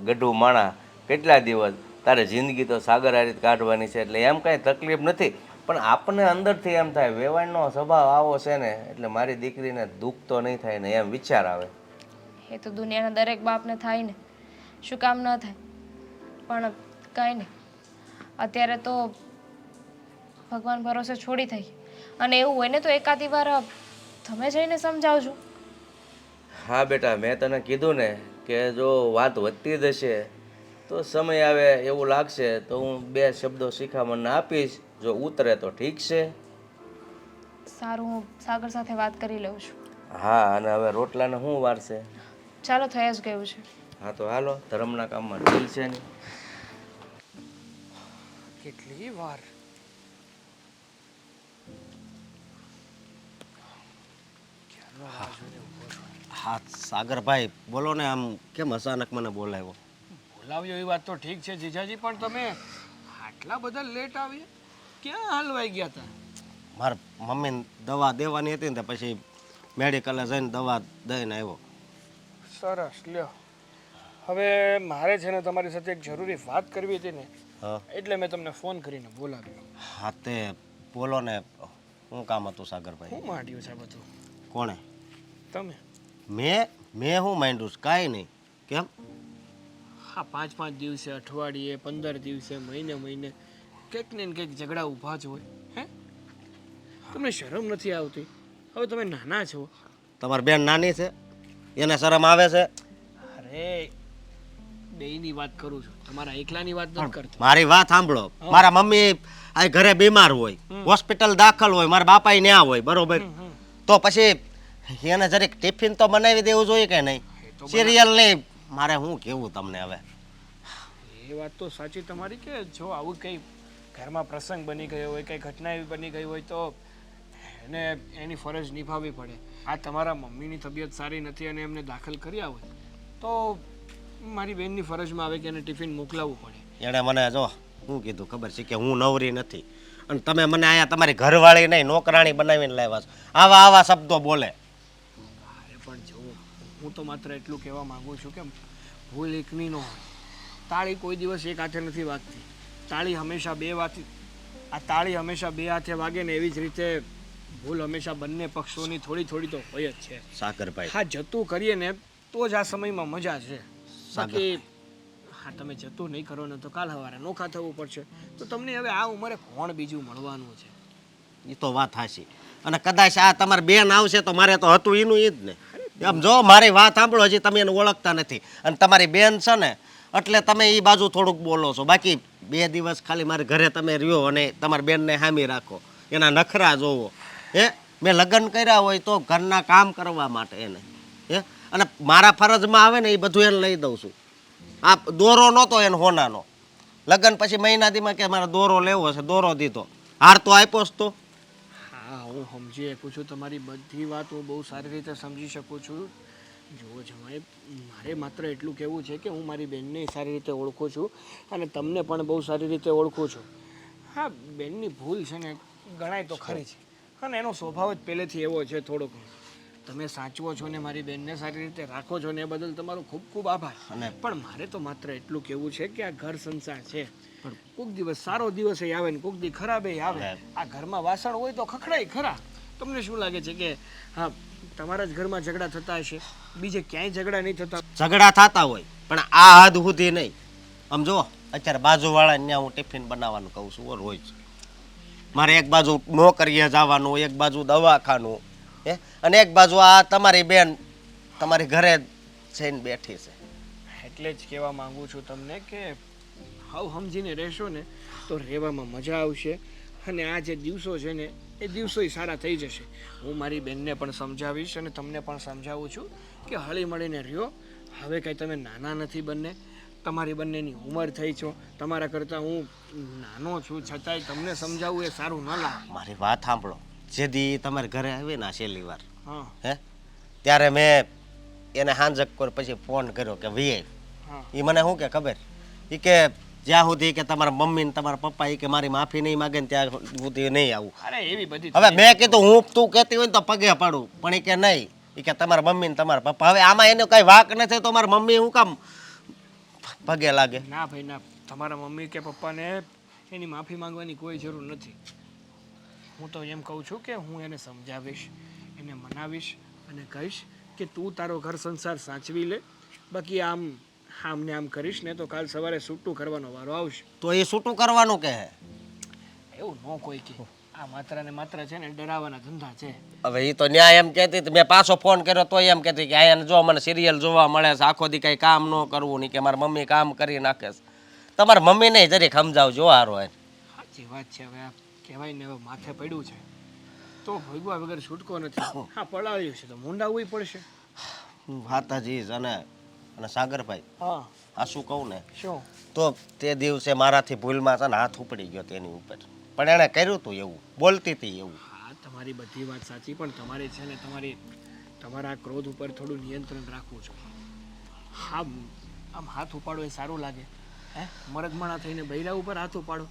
ગઢું માણા કેટલા દિવસ તારે જિંદગી તો સાગર આ રીતે કાઢવાની છે એટલે એમ કાંઈ તકલીફ નથી. પણ આપણને અંદરથી એમ થાય વેવાણનો સ્વભાવ આવો છે ને એટલે મારી દીકરીને દુઃખ તો નહીં થાય ને એમ વિચાર આવે. એ તો દુનિયાના દરેક બાપને થાય ને, શું કામ ન થાય. પણ કાંઈ નહીં, અત્યારે તો ભગવાન ભરોસે છોડી થઈ. અને એવું હોય ને તો એકાદી વાર તમે જઈને સમજાવજો. હા બેટા મેં તને કીધું ને કે જો વાત વધતી જશે તો સમય આવે એવું લાગશે તો હું 2 શબ્દો શિખામણને આપીશ. જો ઉતરે તો ઠીક છે. સારું, હું સાગર સાથે વાત કરી લઉં છું. હા અને હવે રોટલાને શું વારશે? ચાલો, થઈ જ ગયું છે. હા તો હાલો, ધર્મના કામમાં ઢીલ છે ને. કેટલી વાર હા સાગરભાઈ બોલો ને, આમ કેમ અચાનક મને બોલાવ્યો? બોલાવ્યો એ વાત તો ઠીક છે જીજાજી, પણ તમે આટલા બધા લેટ આવ્યા, ક્યાં હાલવાઈ ગયા હતા? મારા મમ્મીને દવા દેવાની હતી ને તો પછી મેડિકલે જઈને દવા દઈને આવ્યો. સરસ, લ્યો. હવે મારે છે ને તમારી સાથે એક જરૂરી વાત કરવી હતી ને, હા એટલે મેં તમને ફોન કરીને બોલાવ્યો. હા તે બોલો ને, શું કામ હતું સાગરભાઈ? શું માંડ્યું છે બધું? કોણે? તમે? મેં શું માંડ્યું છે? કાંઈ નહીં. કેમ? હા, 5-5 દિવસે, અઠવાડિયે, 15 દિવસે, મહિને કંઈક ને કંઈક ઝઘડા ઊભા જ હોય. હે, તમને શરમ નથી આવતી? હવે તમે નાના છો. તમારી બેન નાની છે, એને શરમ આવે છે? અરે બેયની વાત કરું છું, તમારા એકલાની વાત નથી કરતો. મારી વાત સાંભળો. મારા મમ્મી આ ઘરે બીમાર હોય, હોસ્પિટલ દાખલ હોય, મારા બાપા ન્યા હોય, બરોબર? તો પછી એને જરીક ટિફિન તો બનાવી દેવું જોઈએ કે નહીં? સિરિયલ નહીં. મારે શું કેવું તમને હવે? એ વાત તો સાચી તમારી કે જો આવું કંઈ ઘરમાં પ્રસંગ બની ગયો હોય, કંઈ ઘટના એવી બની ગઈ હોય તો એને એની ફરજ નિભાવવી પડે. આ તમારા મમ્મીની તબિયત સારી નથી અને એમને દાખલ કર્યા હોય તો મારી બેનની ફરજમાં આવે કે એને ટિફિન મોકલાવવું પડે. એણે મને જો શું કીધું ખબર છે કે હું નવરી નથી અને તમે મને અહીંયા તમારી ઘરવાળી નહીં નોકરાણી બનાવીને લાવ્યા છો. આવા શબ્દો બોલે. અરે પણ જો હું તો માત્ર એટલું કહેવા માંગુ છું કે ભૂલ એકની ન હોય. તાળી કોઈ દિવસ એક હાથે નથી વાગતી. તાળી હંમેશા બે હાથે વાગે ને એવી જ રીતે ભૂલ હંમેશા બંને પક્ષોની થોડી થોડી તો હોય જ છે. સાગરભાઈ, હા, જતું કરીએ ને તો જ આ સમયમાં મજા છે. બાકી હા, તમે જતું નહીં કરો ને તો કાલ સવારે નોખા થવું પડશે. તો તમને હવે આ ઉંમરે કોણ બીજું મળવાનું છે? એ તો વાત હાચી. અને કદાચ આ તમારી બેન આવશે તો મારે તો હતું એનું એ જ ને. આમ જો મારી વાત સાંભળો, હજી તમે એને ઓળખતા નથી અને તમારી બેન છે ને એટલે તમે એ બાજુ થોડુંક બોલો છો. બાકી 2 દિવસ ખાલી મારે ઘરે તમે રહ્યો અને તમારી બેનને હામી રાખો, એના નખરા જોવો. મેં લગ્ન કર્યા હોય તો ઘરના કામ કરવા માટે એને અને મારા ફરજમાં આવે ને એ બધું એને લઈ દઉં છું. આ દોરો નહોતો એને હોનાનો, લગ્ન પછી મહિના દીમાં કે મારે દોરો લેવો છે, દોરો દીધો. હાર તો આપ્યો જ તો. હા, હું સમજી શકું છું તમારી બધી વાત, હું બહુ સારી રીતે સમજી શકું છું. જુઓ જમાઈ, મારે માત્ર એટલું કહેવું છે કે હું મારી બેનને સારી રીતે ઓળખું છું અને તમને પણ બહુ સારી રીતે ઓળખું છું. હા, બેનની ભૂલ છે ને ગણાય તો ખરી છે અને એનો સ્વભાવ જ પહેલેથી એવો છે થોડોક. તમે સાચવો છો ને મારી બેનને સારી રીતે રાખો છો ને એ બદલ તમારો ખૂબ ખૂબ આભાર. પણ મારે તો માત્ર એટલું કહેવું છે કે આ ઘર સંસાર છે. કોઈક દિવસ સારો દિવસ આવે ને કોઈક દી ખરાબ આવે. આ ઘરમાં વાસણ હોય તો ખખડાય ખરા. તમને શું લાગે છે કે હા તમારા જ ઘરમાં ઝઘડા થતા હશે, બીજે ક્યાંય ઝઘડા નહીં થતા? ઝઘડા થતા હોય પણ આ હદ સુધી નહીં. આમ જો અત્યારે બાજુવાળાને ત્યાં હું ટિફિન બનાવવાનું કહું છું રોજ. મારે એક બાજુ નોકરીએ જવાનું, એક બાજુ દવાખાનું, અને એક બાજુ આ તમારી બેન તમારી ઘરે જઈને બેઠી છે. એટલે જ કહેવા માંગુ છું તમને કે હાવ સમજીને રહેશો ને તો રહેવામાં મજા આવશે અને આ જે દિવસો છે ને એ દિવસોય સારા થઈ જશે. હું મારી બેનને પણ સમજાવીશ અને તમને પણ સમજાવું છું કે હળી મળીને રહ્યો. હવે કંઈ તમે નાના નથી બંને, તમારી બંનેની ઉંમર થઈ છો, તમારા કરતાં હું નાનો છું, છતાંય તમને સમજાવવું એ સારું ન લાગે. મારી વાત સાંભળો. જેદી તમારે ઘરે આવી ને છેલ્લી વાર હા ત્યારે મેં એને હાંજક પર પછી ફોન કર્યો કે વી એ મને શું કે ખબર, એ કે જ્યાં સુધી કે તમારા મમ્મી ને તમારા પપ્પા એ કે મારી માફી નહીં માગે ને ત્યાં સુધી નહીં આવું. અરે એવી બધી હવે મેં કીધું હું તું કહેતી હોય ને તો પગે પડું, પણ એ કે નહીં, એ કે તમારા મમ્મી ને તમારા પપ્પા. હવે આમાં એનો કઈ વાક નથી તો મારા મમ્મી હું કામ પગે લાગે? ના ભાઈ ના, તમારા મમ્મી કે પપ્પાને એની માફી માંગવાની કોઈ જરૂર નથી. હું તો એમ કહું છું કે હું એને સમજાવીશ, એને મનાવીશ અને કહીશ કે તું તારો ઘર સંસાર સાચવી લે. બાકી આમ ને આમ કરીશ ને તો કાલ સવારે છૂટું કરવાનો વારો આવશે. તો એ છૂટું કરવાનું કે એવું ન કોઈ કે આ માત્ર ને માત્ર છે ને ડરાવવાના ધંધા છે. હવે એ તો ન્યાય એમ કહેતી હતી. મેં પાછો ફોન કર્યો તો એમ કહેતી કે અહીંયા જો મને સિરિયલ જોવા મળે છે, આખો દી કઈ કામ ન કરવું નહીં, કે મારી મમ્મી કામ કરી નાખે છે. તમારા મમ્મી નહીં જરીક સમજાવજો હારો. સાચી વાત છે. હવે આ કહેવાય ને હવે માથે પડ્યું છે તો ભોગવા વગર છૂટકો નથી. હા પડાવ્યું છે તો મૂંડાવવું પડશે. માતાજી અને સાગરભાઈ હા આ શું કહું ને, શું? તો તે દિવસે મારાથી ભૂલમાં છે ને હાથ ઉપડી ગયો તેની ઉપર, પણ એણે કર્યું હતું એવું, બોલતી હતી એવું. હા તમારી બધી વાત સાચી, પણ તમારે છે ને તમારા ક્રોધ ઉપર થોડું નિયંત્રણ રાખવું જોઈએ. હા આમ હાથ ઉપાડો એ સારું લાગે? હે મરદમણા થઈને બૈરા ઉપર હાથ ઉપાડો?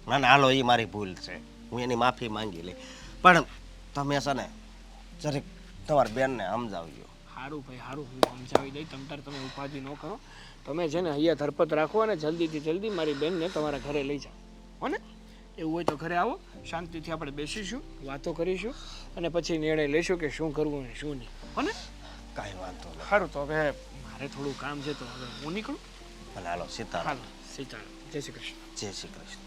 ના ના હાલો, એ મારી ભૂલ છે, હું એની માફી માંગી લઈ. પણ તમે છે ને જરીક તમારી બેનને સમજાવજો. સારું ભાઈ સારું, હું સમજાવી દઈ. તમે ઉપાધિ ન કરો. તમે છે ને અહીંયા ધરપત રાખો અને જલ્દીથી જલ્દી મારી બેનને તમારા ઘરે લઈ જાઓ. હો ને? એવું હોય તો ઘરે આવો, શાંતિથી આપણે બેસીશું, વાતો કરીશું અને પછી નિર્ણય લઈશું કે શું કરવું ને શું નહીં. હો ને? કાંઈ વાંધો નહીં. સારું, તો હવે મારે થોડું કામ છે તો હવે હું નીકળું. ભલે હાલો, સીતારામ. હાલો સીતારામ, જય શ્રી કૃષ્ણ. જય શ્રી કૃષ્ણ.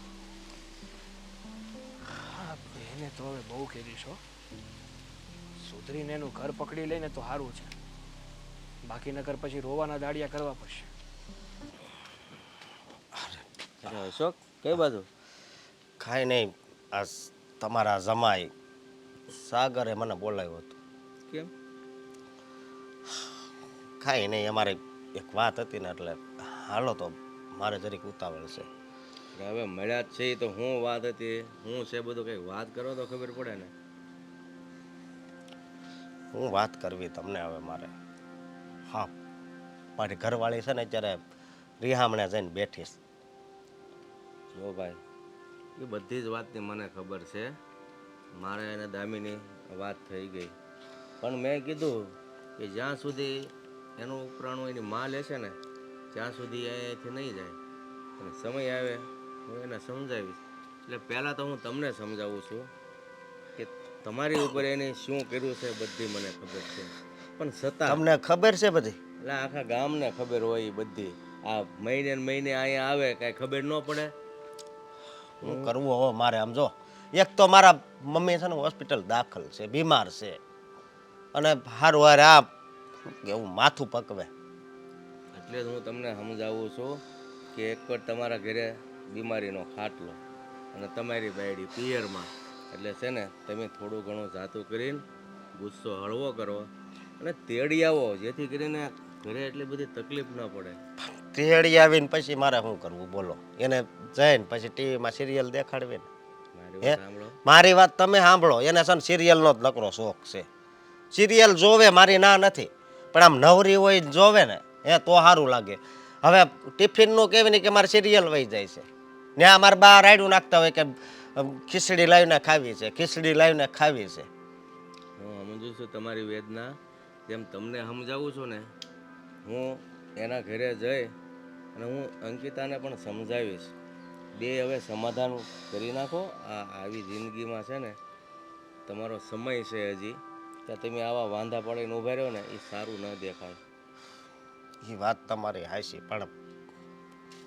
હા બેને તો હવે બહુ કીધી છો. સુધરીને એનું ઘર પકડી લઈને તો સારું છે, બાકી નકર પછી રોવાના દાડિયા કરવા પડશે. અરે અશોક, કઈ બાજુ? કાંઈ નહીં, આ તમારા જમાઈ સાગરે મને બોલાવ્યો હતો. કેમ? કાંઈ નહીં, અમારે એક વાત હતી ને એટલે હાલો, તો મારે જરીક ઉતાવળ છે. હવે મળ્યા જ છે તો હું વાત હતી, હું છે બધું કંઈક વાત કરો તો ખબર પડે ને. હું વાત કરવી તમને હવે મારે? હા, મારી ઘરવાળી છે ને અત્યારે રિહામણે જઈને બેઠી છે. જો ભાઈ, એ બધી જ વાતની મને ખબર છે. મારે એને દામીની વાત થઈ ગઈ, પણ મેં કીધું કે જ્યાં સુધી એનું ઉપરાણું એની માં લેશે ને ત્યાં સુધી અહીંયાથી નહીં જાય, અને સમય આવે હું એને સમજાવીશ. એટલે પહેલાં તો હું તમને સમજાવું છું કે તમારી ઉપર એને શું કર્યું છે બધી મને ખબર છે, પણ છતાં તમને ખબર છે બધી? એટલે આખા ગામને ખબર હોય એ બધી. આ મહિને ને મહિને અહીંયા આવે કાંઈ ખબર ન પડે? શું કરવું હવે મારે? આમ જો, એક તો મારા મમ્મી છે ને હોસ્પિટલ દાખલ છે, બીમાર છે, અને હારું હારે આ એવું માથું પકવે. એટલે જ હું તમને સમજાવું છું કે એક વાર તમારા ઘરે બીમારીનો ખાટલો અને તમારી બાયડી પિયરમાં, એટલે છે ને તમે થોડું ઘણું જાતું કરીને ગુસ્સો હળવો કરો અને તેડી આવો, જેથી કરીને ઘરે એટલી બધી તકલીફ ન પડે. તેડી આવીને પછી મારે શું કરવું બોલો? એને જઈને પછી ટીવીમાં સિરિયલ દેખાડવી ને? મારી હે? વાત સાંભળો. મારી વાત તમે સાંભળો. એને છે ને સિરિયલનો જ નકરો શોખ છે. સિરિયલ જોવે, મારી ના નથી, પણ આમ નવરી હોય જોવે ને તો સારું લાગે. હવે ટિફિનનું કહેવી ને કે મારે સિરિયલ વહી જાય છે, ત્યાં મારા બા રાયડું નાખતા હોય કે ખીચડી લાવીને ખાવી છે, ખીચડી લાવીને ખાવી છે. હું સમજુ છું તમારી વેદના. જેમ તમને સમજાવું છું ને, હું એના ઘરે જઈ અને હું અંકિતાને પણ સમજાવીશ. બે હવે સમાધાન કરી નાખો. આવી જિંદગીમાં છે ને તમારો સમય છે હજી, ત્યાં તમે આવા વાંધા પડીને ઊભા રહ્યો ને એ સારું ન દેખાય. એ વાત તમારી હાચી, પણ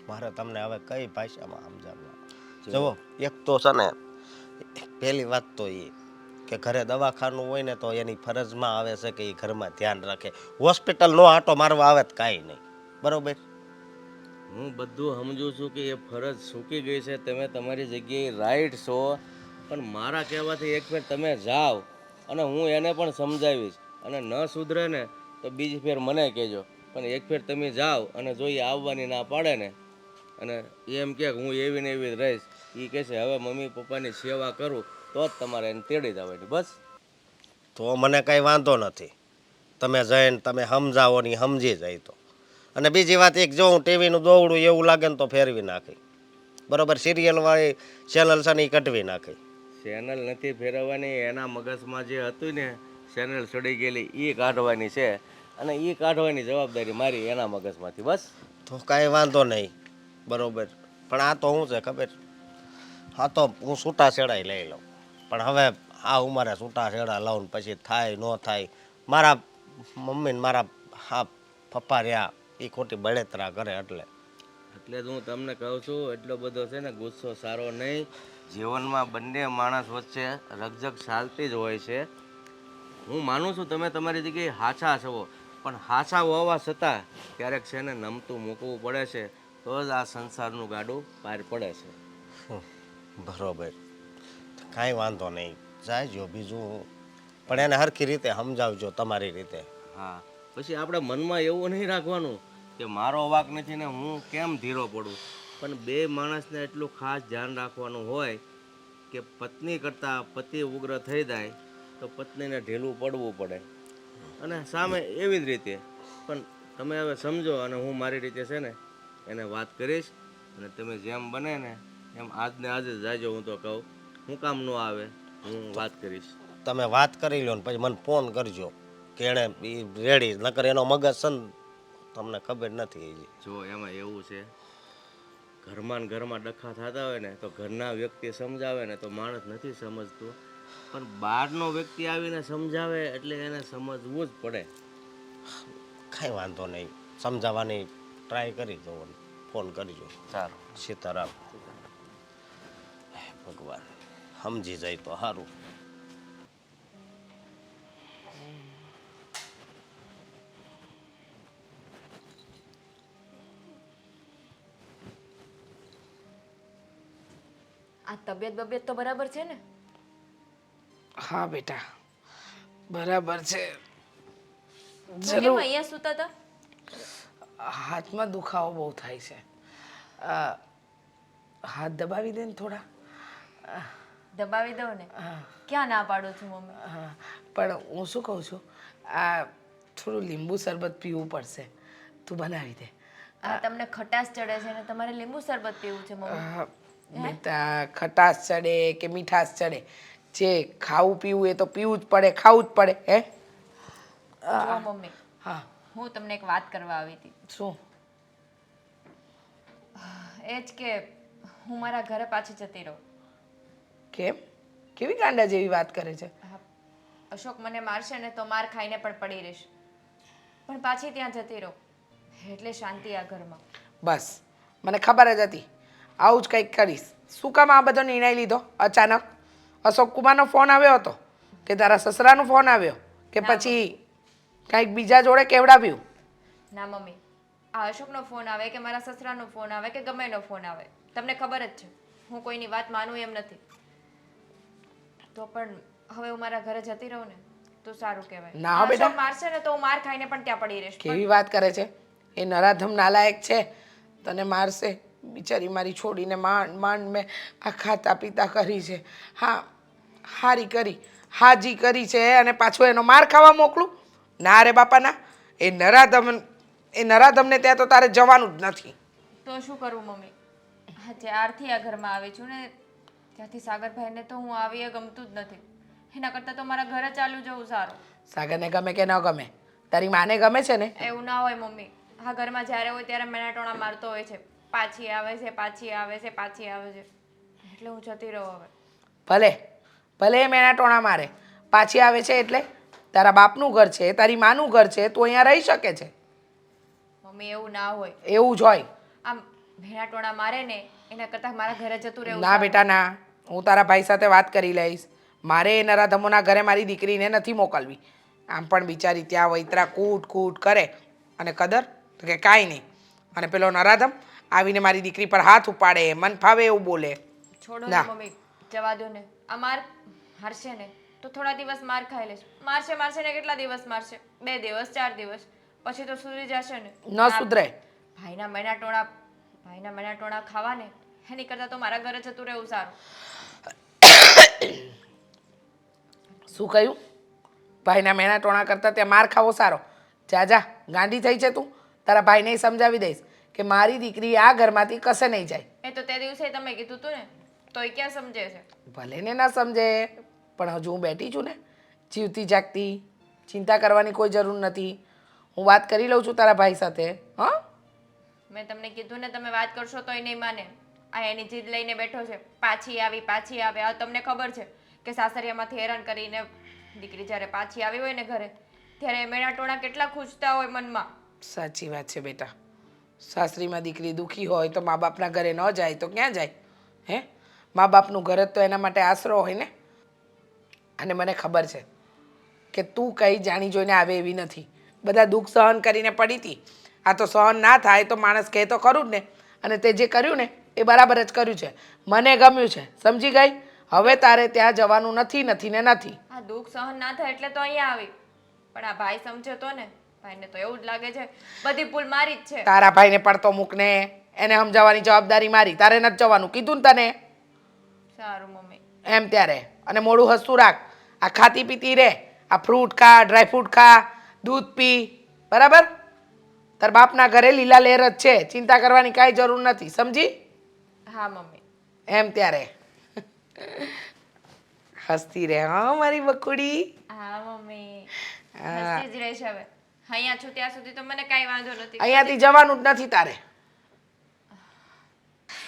મારે તમને હવે કઈ ભાષામાં સમજાવવા? જુઓ, એક તો છે ને પહેલી વાત તો એ કે ઘરે દવાખાનું હોય ને તો એની ફરજમાં આવે છે કે એ ઘરમાં ધ્યાન રાખે. હોસ્પિટલ નો આંટો મારવા આવે તો કાંઈ નહીં, બરોબર? હું બધું સમજુ છું કે એ ફરજ ચૂકી ગઈ છે, તમે તમારી જગ્યાએ રાઈટ છો, પણ મારા કહેવાથી એક ફેર તમે જાઓ અને હું એને પણ સમજાવીશ, અને ન સુધરે ને તો બીજી ફેર મને કહેજો. પણ એક ફેર તમે જાઓ અને જો એ આવવાની ના પાડે ને અને એમ કે હું એવી ને એવી રહીશ, એ કહે છે હવે મમ્મી પપ્પાની સેવા કરું, તો જ તમારે એને તેડી જવાની. બસ તો મને કાંઈ વાંધો નથી, તમે જઈને તમે સમજાવો ને ઈ સમજી જાય તો. અને બીજી વાત એક જો હું ટીવીનું દોવડું એવું લાગે ને તો ફેરવી નાખી, બરોબર? સિરિયલવાળી ચેનલ છે ને એ કટવી નાખી. ચેનલ નથી ફેરવવાની, એના મગજમાં જે હતું ને ચેનલ ચડી ગયેલી એ કાઢવાની છે, અને એ કાઢવાની જવાબદારી મારી એના મગજમાંથી. બસ તો કાંઈ વાંધો નહીં, બરોબર. પણ આ તો શું છે ખબર, હા તો હું છૂટા છેડા લઈ લઉં, પણ હવે આ ઉંમરે છૂટા છેડા લઉં પછી થાય ન થાય. મારા મમ્મી ને મારા હા પપ્પા રહ્યા એ ખોટી બળેતરા કરે એટલે એટલે જ હું તમને કહું છું, એટલો બધો છે ને ગુસ્સો સારો નહીં. જીવનમાં બંને માણસ વચ્ચે રકઝક ચાલતી જ હોય છે. હું માનું છું તમે તમારી જગ્યાએ હાચા છો, પણ હાચા હોવા છતાં ક્યારેક છે ને નમતું મૂકવું પડે છે, તો જ આ સંસારનું ગાડું પાર પડે છે. બરોબર, કાંઈ વાંધો નહીં, જાયજો બીજું, પણ એને હરખી રીતે સમજાવજો તમારી રીતે. હા, પછી આપણે મનમાં એવું નહીં રાખવાનું કે મારો વાંક નથી ને હું કેમ ધીરો પડું, પણ બે માણસને એટલું ખાસ ધ્યાન રાખવાનું હોય કે પત્ની કરતાં પતિ ઉગ્ર થઈ જાય તો પત્નીને ઢીલું પડવું પડે, અને સામે એવી જ રીતે. પણ તમે હવે સમજો, અને હું મારી રીતે છે ને એને વાત કરીશ, અને તમે જેમ બને ને એમ આજને આજે જ જાજો. હું તો કહું, હું કામ ન આવે, હું વાત કરીશ. તમે વાત કરી લો ને પછી મને ફોન કરજો કે એણે રેડી, નકર એનો મગજ છે ને તમને ખબર નથી હજી. જો એમાં એવું છે, ઘરમાં ને ઘરમાં ડખા થતા હોય ને તો ઘરના વ્યક્તિ સમજાવે ને તો માણસ નથી સમજતું, પણ બહારનો વ્યક્તિ આવીને સમજાવે એટલે એને સમજવું જ પડે. કાંઈ વાંધો નહીં, સમજાવવાની ટ્રાય કરી દો, ફોન કરજો. સારું. સીતારામ. ભગવાન સમજી જાય તો સારું. આ તબિયત તો બરાબર છે ને? હા બેટા, બરાબર છે. તો કેમ અહીંયા સૂતા હતા? હાથમાં દુખાવો બહુ થાય છે. હાથ દબાવી દે ને થોડા. દબાવી દઉં ને? ક્યાં ના પાડો છું મમ્મી? હા, પણ હું શું કહું છું, આ થોડું લીંબુ શરબત પીવું પડશે, તું બનાવી દે. આ તમને ખટાશ ચડે છે ને તમારે લીંબુ શરબત પીવું છે મમ્મી? બેટા, ખટાશ ચડે કે મીઠાશ ચડે, જે ખાવું પીવું એ તો પીવું જ પડે, ખાવું જ પડે. હે જો મમ્મી, હા, હું તમને એક વાત કરવા આવી હતી. શું? એ જ કે હું મારા ઘરે પાછી જતી રહું. કેમ? કેવી ગાંડા જેવી વાત કરે છે? હા, અશોક મને મારશે ને તો માર ખાઈને પણ પડી રહીશ, પણ પાછી ત્યાં જતી રહું એટલે શાંતિ આ ઘરમાં. બસ, મને ખબર જ હતી આવું જ કંઈક કરીશ. શું કામ આ બધો નિર્ણય લીધો અચાનક? અશોક કુમારનો ફોન આવ્યો હતો કે તારા સસરાનો ફોન આવ્યો કે પછી કંઈક બીજા જોડે કેવડાવ્યું? ના મમ્મી, આ અશોકનો ફોન આવે કે મારા સસરાનો ફોન આવે કે ગમે એનો ફોન આવે, તમને ખબર જ છે હું કોઈની વાત માનું એમ નથી. તો પણ હવે હું મારા ઘરે જતી રહું ને તો સારું કહેવાય. ના હો બેટા. અશોક મારશે ને તો હું માર ખાઈને પણ ત્યાં પડી રહીશ. કેવી વાત કરે છે? એ નરાધમ નાલાયક છે, તને મારશે. બિચારી મારી છોડીને માંડ માંડ મેં આ ખાતા પીતા કરી છે. હા, હારી કરી, હાજી કરી છે, અને પાછો એનો માર ખાવા મોકલું? ના રે બાપા ના. એ નરાધમને ત્યાં તો તારે જવાનું જ નથી. તો શું કરવું મમ્મી? હા, જ્યારથી આ ઘરમાં આવી છું ને ત્યાંથી સાગરભાઈને તો હું આવી એ ગમતું જ નથી. એના કરતાં તો મારા ઘરે ચાલ્યું જવું સારું. સાગરને ગમે કે ન ગમે, તારી માને ગમે છે ને? એવું ના હોય મમ્મી, આ ઘરમાં જ્યારે હોય ત્યારે મેનાટોણા મારતો હોય છે, પાછી આવે છે, પાછી આવે છે, પાછી આવે છે, એટલે હું જતી રહું હવે. ભલે ભલે એ મેના ટોણા મારે, પાછી આવે છે એટલે તારા બાપનું ઘર છે, તારી માનું ઘર છે, તું અહીંયા રહી શકે છે. મમ્મી એવું ના હોય. એવું જ હોય. આમ મેનાટોણા મારે ને એના કરતાં મારા ઘરે જતું રહેવું ના સારું. બેટા ના, હું તારા ભાઈ સાથે વાત કરી લઈશ. મારે એ નરાધમોના ઘરે મારી દીકરીને નથી મોકલવી. આમ પણ બિચારી ત્યાં વૈતરા કૂટ કૂટ કરે, અને કદર તો કે કાંઈ નહીં. અને પેલો નરાધમ આવીને મારી દીકરી પર હાથ ઉપાડે, મન ફાવે એવું બોલે. છોડો ને ના. મમ્મી, જવા દો ને. આ માર હારશે ને તો થોડા દિવસ માર ખાઈ લેશે. મારશે ને કેટલા દિવસ મારશે? 2 દિવસ, 4 દિવસ, પછી તો સુધરી જશે ને. ન સુધરે. ભાઈના મેનાટોણા ખાવા ને એની કરતાં તો મારા ઘરે જતું રહેવું સારું. શું કહ્યું? ભાઈના મેના ટોણા કરતાં ત્યાં માર ખાવો સારો? જા જા, ગાંડી થઈ છે તું. તારા ભાઈને સમજાવી દઈશ કે મારી દીકરી આ ઘરમાંથી કશે નહીં જાય. એ તો તે દિવસે તમે કીધું તું ને, તો એ ક્યાં સમજે છે? ભલે ને ના સમજે, પણ હજુ હું બેઠી છું ને, જીવતી જાગતી. ચિંતા કરવાની કોઈ જરૂર નથી. હું વાત કરી લઉં છું તારા ભાઈ સાથે. હા, મેં તમને કીધું ને, તમે વાત કરશો તોય નહીં માને. આ એની જીદ લઈને બેઠો છે, પાછી આવે. આ તમને ખબર છે કે સાસરિયામાંથી હેરાન કરીને દીકરી જ્યારે પાછી આવી હોય ને ઘરે, ત્યારે એ મેણા ટોણા કેટલા ખુશતા હોય મનમાં. સાચી વાત છે બેટા. સાસરીમાં દીકરી દુઃખી હોય તો મા બાપના ઘરે ન જાય તો ક્યાં જાય? હે, મા બાપનું ઘર જ તો એના માટે આશરો હોય ને. અને મને ખબર છે કે તું કંઈ જાણી જોઈને આવે એવી નથી. બધા દુઃખ સહન કરીને પડી હતી. આ તો સહન ના થાય તો માણસ કહે તો ખરું જ ને. અને તે જે કર્યું ને એ બરાબર જ કર્યું છે. મને ગમ્યું છે, સમજી ગઈ? હવે તારે ત્યાં જવાનું નથી ને નથી. આ દુઃખ સહન ના થાય એટલે તો અહીંયા આવી. પણ આ ભાઈ સમજે તો ને, ભાઈને તો એવું જ લાગે છે બધી ભૂલ મારી જ છે. તારા ભાઈને પડતો મૂકને, એને સમજાવવાની જવાબદારી મારી. તારે નથી જવાનું, કીધું ને તને. સારું મમ્મી. એમ ત્યારે. અને મોડું હસતું રાખ. આ ખાતી પીતી રે. આ ફ્રૂટ ખા, ડ્રાયફ્રૂટ ખા, દૂધ પી, બરાબર? તાર બાપના ઘરે લીલા લહેર જ છે, ચિંતા કરવાની કાંઈ જરૂર નથી, સમજી? હા મમ્મી. એમ ત્યારે. હસતી રે હા મારી બકુડી. હા મમ્મી, હસતી જ રહેશે હવે. અહીંયા છું ત્યાં સુધી તો મને કાંઈ વાંધો નથી. અહીંયાથી જવાનું જ નથી તારે.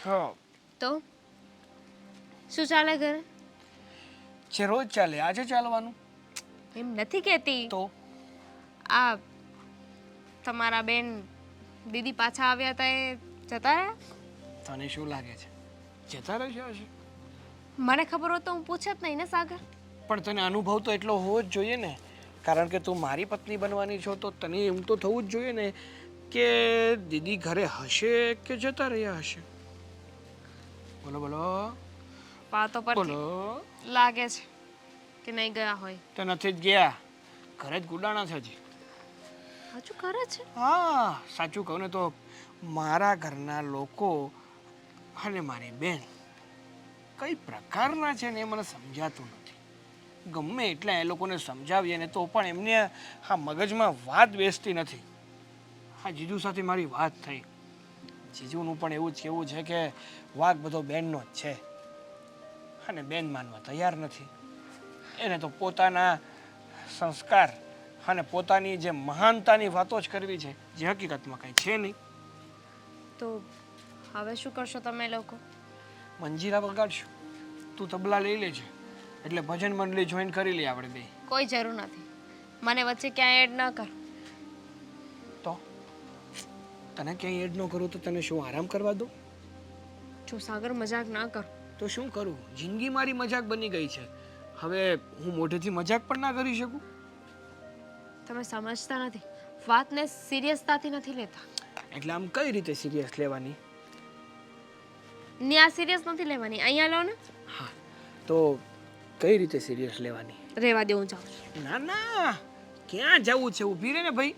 હા તો શું ચાલે ઘરે? જે રોજ ચાલે આજે ચાલવાનું એમ નથી કહેતી. તો આ તમારા બેન દીદી પાછા આવ્યા હતા એ જતા રહ્યા? તને શું લાગે છે જતા રહેશે હશે? મને ખબર હોત તો હું પૂછત નહીં ને સાગર. પણ તને અનુભવ તો એટલો હોવો જ જોઈએ ને, કારણ કે તું મારી પત્ની બનવાની છો તો તને એમ તો થવું જ જોઈએ ને કે દીદી ઘરે હશે કે જતા રહ્યા હશે. બોલો બોલો વાતો પર બોલો. લાગે છે કે નહીં ગયા હોય. તો નથી જ ગયા, ઘરે જ ગુડાણા છે હજી. હજુ કરે છે? હા, સાચું કહું ને તો મારા ઘરના લોકો અને મારી બેન કઈ પ્રકારના છે ને એ મને સમજાતું નથી. ગમે એટલા એ લોકોને સમજાવીએ ને તો પણ એમને આ મગજમાં વાત બેસતી નથી. હા, જીજુ સાથે મારી વાત થઈ. જીજુનું પણ એવું જ કહેવું છે કે વાંક બધો બેનનો જ છે અને બેન માનવા તૈયાર નથી. એને તો પોતાના સંસ્કાર અને પોતાની જે મહાનતાની વાતો જ કરવી છે, જે હકીકતમાં કંઈ છે નહીં. તો હવે શું કરશો તમે લોકો? મંજીરા વગાડશું, તું તબલા લઈ લેજે, એટલે ભજન મંડળી જોઈન કરી લઈએ આપણે બે. કોઈ જરૂર નથી. મને વચ્ચે ક્યાંય એડ ન કર. તો તને ક્યાંય એડ ન કરું તો તને શું આરામ કરવા દો? જો સાગર મજાક ના કર. તો શું કરું? જિંદગી મારી મજાક બની ગઈ છે. હવે હું મોઢેથી મજાક પણ ના કરી શકું? તમે સમજતા નથી. વાતને સિરિયસતાથી નથી લેતા. એટલે આમ કઈ રીતે સિરિયસ લેવાની? ન્યા સિરિયસ નથી લેવાની, અહીંયા લો ને. હા, તો કઈ રીતે સિરિયસ લેવાની? રહેવા દે, હું જાઉં છું. ના ના, ક્યાં જવું છે? ઊભી રહે ને ભાઈ.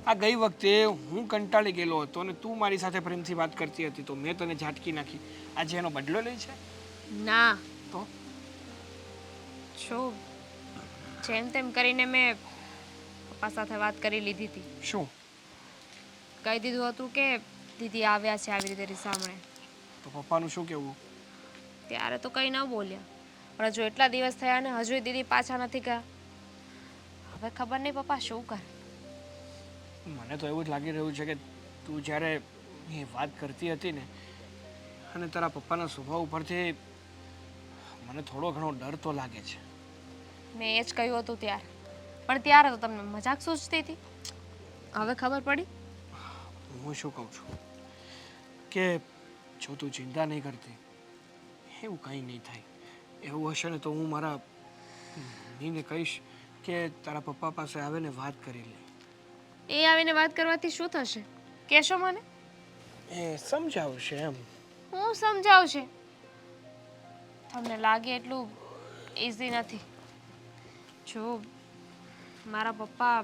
આ ગઈ વખતે હું કંટાળી ગયેલો હતો અને તું મારી સાથે પ્રેમથી વાત કરતી હતી તો મેં તને ઝાટકી નાખી. આજે એનો બદલો લે છે? ના. તો જો જેમ તેમ કરીને મેં પપ્પા સાથે વાત કરી લીધી હતી. શું કહી દીધું હતું કે દીદી આવ્યા છે આવી રીતે રીસામણે. તો પપ્પાનું શું કહેવું? ત્યારે તો કંઈ ન બોલ્યા, પણ હજુ એટલા દિવસ થયા ને હજુ દીદી પાછા નથી ગયા. હવે ખબર નહીં પપ્પા શું કરે. મને તો એવું જ લાગી રહ્યું છે કે તું જ્યારે એ વાત કરતી હતી ને અને તારા પપ્પાના સ્વભાવ ઉપરથી મને થોડો ઘણો ડર તો લાગે છે. મેં એ જ કહ્યું હતું ત્યારે, પણ ત્યારે તો તમને મજાક સૂચતી હતી. હવે ખબર પડી. હું શું કહું છું કે જો તું ચિંતા નહીં કરતી, એવું કંઈ નહીં થાય. એવું હશે ને તો હું મારા મમ્મીને કહીશ કે તારા પપ્પા પાસે આવે ને વાત કરી લે. એ આવીને વાત કરવાથી શું થશે કહેશો મને? એ સમજાવશે એમ. હું સમજાવશે? તમને લાગે એટલું ઇઝી નથી. જો મારા પપ્પા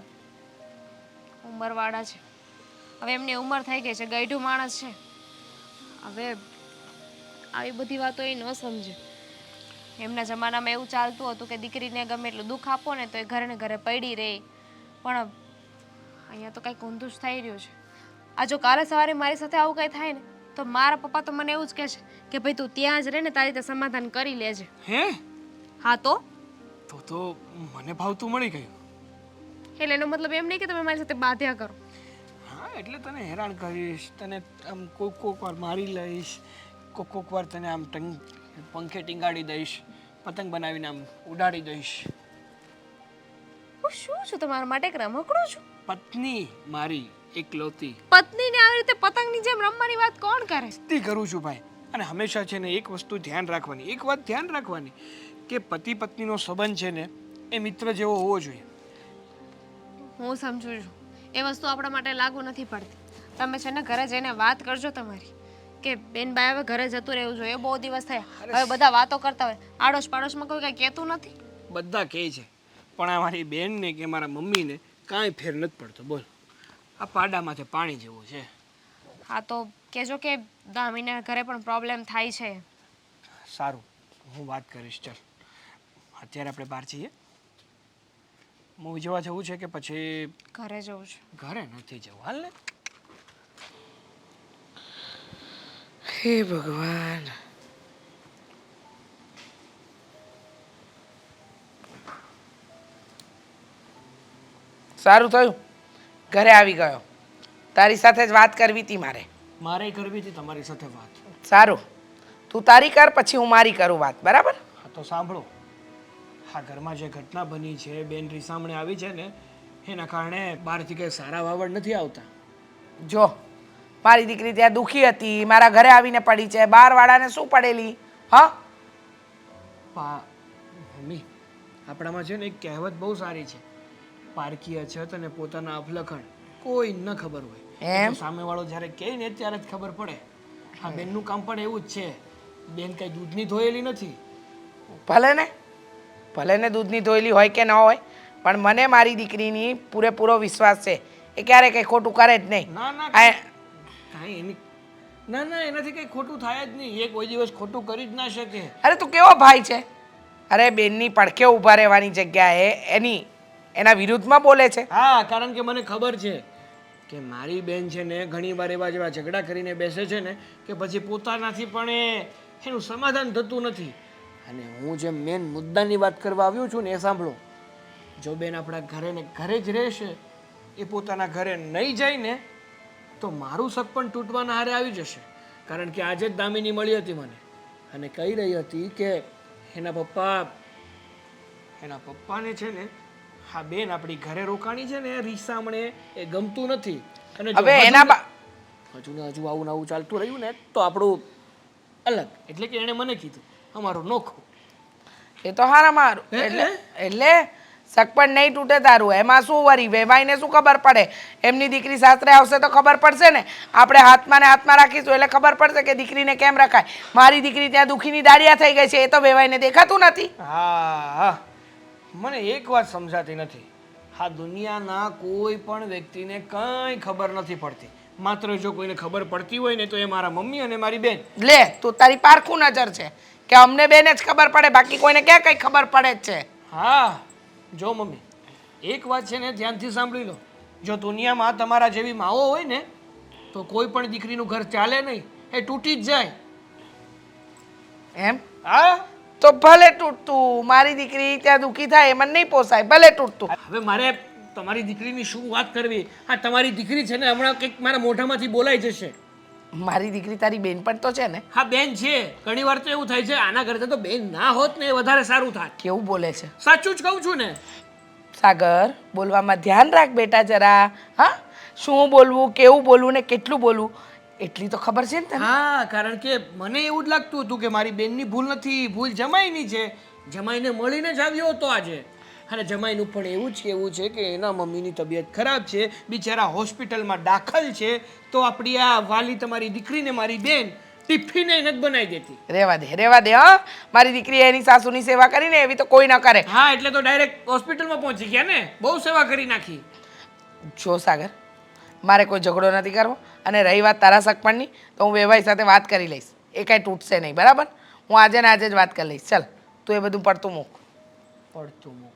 ઉંમરવાળા છે, હવે એમની ઉંમર થઈ ગઈ છે, ગઈઢું માણસ છે. હવે આવી બધી વાતો એ ન સમજે. એમના જમાનામાં એવું ચાલતું હતું કે દીકરીને ગમે એટલું દુઃખ આપો ને તો એ ઘરે ને ઘરે પડી રહે. પણ અહીંયા તો કંઈક ઊંધું જ થઈ રહ્યું છે. આ જો કાલે સવારે મારી સાથે આવું કંઈ થાય ને તો મારા પપ્પા તો મને એવું જ કહેશે કે ભાઈ તું ત્યાં જ રહે ને તારી રીતે સમાધાન કરી લેજે. હે હા તો તો મને ભાવતું મળી ગયું. એટલે એનો મતલબ એમ નહીં કે તમે મારી સાથે બાધ્યા કરો. હા એટલે તને હેરાન કરીશ, તને આમ કોક વાર મારી લઈશ, કોક વાર તને આમ પંખે ટીંગાડી દઈશ, પતંગ બનાવીને આમ ઉડાડી દઈશ. હું શું છું તમારા માટે એક રમકડું છું? પત્ની મારી એકલોતી. પત્નીને આવી રીતે પતંગની જેમ રમવાની વાત કોણ કરે? તી કરું છું ભાઈ. અને હંમેશા છે ને એક વસ્તુ ધ્યાન રાખવાની, એક વાત ધ્યાન રાખવાની કે પતિ પત્નીનો સંબંધ છે ને એ મિત્ર જેવો હોવો જોઈએ. હું સમજુ છું એ વસ્તુ આપણા માટે લાગુ નથી પડતી. તમે છે ને ઘરે જઈને વાત કરજો તમારી કે બેનબાઈ હવે ઘરે જતું રહેવું જોઈએ. બહુ દિવસ થયા, હવે બધા વાતો કરતા હોય, આડોશ પાડોશમાં કોઈ કાંઈ કહેતું નથી. બધા કહે છે પણ આ મારી બેનને કે મારા મમ્મીને કાંઈ ફેર નથી પડતો. બોલ, આ પાડામાંથી પાણી જેવું છે. હા તો કહેજો કે દામીને ઘરે પણ પ્રોબ્લેમ થાય છે. સારું, હું વાત કરીશ. ચાલ અત્યારે આપણે બહાર જઈએ. મૂવી જોવા જવું છે કે પછી ઘરે જવું છે. ઘરે નથી જવું, હાલ ને. હે ભગવાન, સારું થયું ઘરે આવી ગયો. તારી સાથે જ વાત કરવી હતી મારે. મારે કરવી હતી તમારી સાથે વાત. સારું, તું તારી કર, પછી હું મારી કરું વાત, બરાબર? હા તો સાંભળો, આ ઘરમાં જે ઘટના બની છે, બેન રીસામણે આવી છે ને એના કારણે બહારથી કંઈ સારા વાવડ નથી આવતા. જો મારી દીકરી ત્યાં દુખી હતી, મારા ઘરે આવીને પડી છે. બહારવાળાને શું પડેલી? હા, મમ્મી, આપણામાં છે ને એક કહેવત બહુ સારી છે, પારકી અછત અને પોતાના અફલખણ કોઈ ન ખબર હોય. એમ? સામેવાળો જ્યારે કહે ને ત્યારે જ ખબર પડે. હા, બેનનું કામ પણ એવું જ છે. બેન કઈ દૂધની ધોયેલી નથી. ભલે ને દૂધની ધોયેલી હોય કે ન હોય, પણ મને મારી દીકરીની પૂરેપૂરો વિશ્વાસ છે. એ ક્યારે કંઈ ખોટું કરે જ નહીં. ના ના આ- કાંઈ એની ના એનાથી કંઈ ખોટું થાય જ નહીં. એ કોઈ દિવસ ખોટું કરી જ ના શકે. અરે તું કેવો ભાઈ છે? અરે બેનની પડખે ઊભા રહેવાની જગ્યાએ એના વિરુદ્ધમાં બોલે છે. હા, કારણ કે મને ખબર છે કે મારી બેન છે ને ઘણી વાર એવા જેવા ઝઘડા કરીને બેસે છે ને કે પછી પોતાનાથી પણ એનું સમાધાન થતું નથી. અને હું જે મેન મુદ્દાની વાત કરવા આવ્યો છું ને એ સાંભળો. જો બેન આપણા ઘરે ને ઘરે જ રહેશે, એ પોતાના ઘરે નહીં જાય ને તો મારું શક પણ તૂટવાના હારે આવી જશે. કારણ કે આજે જ દામિની મળી હતી મને અને કહી રહી હતી કે એના પપ્પાને છે ને હા બેન આપણી ઘરે રોકાણી છે ને રીસામણે એ ગમતું નથી. અને જો હવે હજુ ને હજુ આવું ને આવું ચાલતું રહ્યું ને તો આપણું અલગ. એટલે કે એણે મને કીધું અમારું નોખું. એ તો હારામાં હારું. એટલે શક પણ નહીં તૂટે તારું. એમાં શું વરી વેવાઈને શું ખબર પડે? એમની દીકરી સાસરે આવશે તો ખબર પડશે ને. આપણે હાથમાં ને હાથમાં રાખીશું એટલે ખબર પડશે કે દીકરીને કેમ રખાય. મારી દીકરી ત્યાં દુખીની દાડિયા થઈ ગઈ છે, એ તો વેવાઈને દેખાતું નથી. હા, મને એક વાત સમજાતી નથી. આ દુનિયાના કોઈ પણ વ્યક્તિને કંઈ ખબર નથી પડતી. માત્ર જો કોઈને ખબર પડતી હોય ને તો એ મારા મમ્મી અને મારી બેન. લે, તું તારી પારખું નજર છે કે અમને બેને જ ખબર પડે, બાકી કોઈને ક્યાં કઈ ખબર પડે જ છે. હા, જો મમ્મી, એક વાત છે ને ધ્યાનથી સાંભળી લો. જો દુનિયામાં તમારા જેવી માઓ હોય ને તો કોઈ પણ દીકરીનું ઘર ચાલે નહીં, એ તૂટી જ જાય. એમ? હા, તો ભલે તૂટતું. મારી દીકરી ત્યાં દુખી થાય એ મને નહીં પોસાય, ભલે તૂટતું. હવે મારે તમારી દીકરીની શું વાત કરવી? આ તમારી દીકરી છે ને હમણાં કંઈક મારા મોઢામાંથી બોલાઈ જશે. મારી દીકરી તારી બેન પણ તો છે ને. હા બેન છે. ઘણી વાર તો એવું થાય છે આના કરતાં તો બેન ના હોત ને એ વધારે સારું થાત. કેવું બોલે છે? સાચું જ કહું છું ને. સાગર, બોલવામાં ધ્યાન રાખ બેટા જરા. હા, શું બોલવું, કેવું બોલવું ને કેટલું બોલવું એટલી તો ખબર છે ને તને? હા, કારણ કે મને એવું જ લાગતું હતું કે મારી બેનની ભૂલ નથી, ભૂલ જમાઈની છે. જમાઈને મળીને જ આવ્યો હતો આજે. અને જમાઈનું પણ એવું જ કહેવું છે કે એના મમ્મીની તબિયત ખરાબ છે, બિચારા હોસ્પિટલમાં દાખલ છે, તો આપણી આ વાલી તમારી દીકરીને મારી બેન ટિફિન નથી બનાવી દેતી. રેવા દે. હા, મારી દીકરી એની સાસુની સેવા કરીને એવી તો કોઈ ન કરે. હા, એટલે તો ડાયરેક્ટ હોસ્પિટલમાં પહોંચી ગયા ને. બહુ સેવા કરી નાખી. જો સાગર, મારે કોઈ ઝઘડો નથી કરવો. અને રહી વાત તારા સગપણની, તો હું વેવાઈ સાથે વાત કરી લઈશ. એ કાંઈ તૂટશે નહીં, બરાબર? હું આજે ને આજે જ વાત કરી લઈશ. ચાલ, તું એ બધું પડતું મૂક.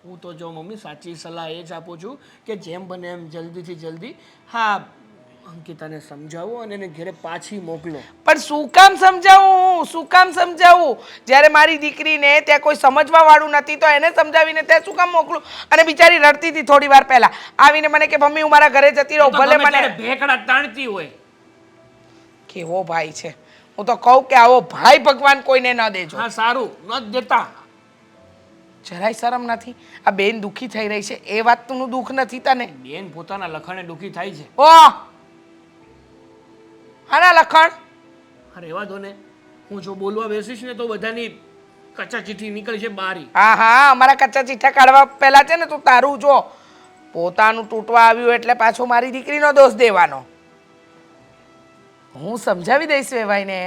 હું તો જો મમ્મી સાચી સલાહ એ જ આપું છું કે જેમ બને એમ જલ્દીથી જલ્દી હા અંકિતાને સમજાવો અને એને ઘરે પાછી મોકલો. પણ શું કામ સમજાવું? શું કામ સમજાવું? જ્યારે મારી દીકરીને ત્યાં કોઈ સમજવા વાળું નથી તો એને સમજાવીને ત્યાં શું કામ મોકલું? અને બિચારી રડતી હતી થોડી વાર પહેલા આવીને મને કે મમ્મી હું મારા ઘરે જતી રહું. ભલે મને ભેકડા તાણતી હોય. કેવો ભાઈ છે! હું તો કહું કે આવો ભાઈ ભગવાન કોઈને ન દેજો. હા સારું, ન જ દેતા. જરાય શરમ નથી? આ બેન દુઃખી થઈ રહી છે એ વાતનું દુઃખ નથી તને? બેન પોતાના લખણે દુઃખી થાય છે. ઓહ, આના લખણ? અરે એવા દો ને, હું જો બોલવા બેસીશ ને તો બધાની કચ્ચા ચીઠી નીકળશે બારી. હા હા, અમારા કચ્ચા ચીઠા કાઢવા પહેલા છે ને તું તારું જો. પોતાનું તૂટવા આવ્યું એટલે પાછો મારી દીકરીનો દોષ દેવાનો. હું સમજાવી દઈશ વેવાઈને.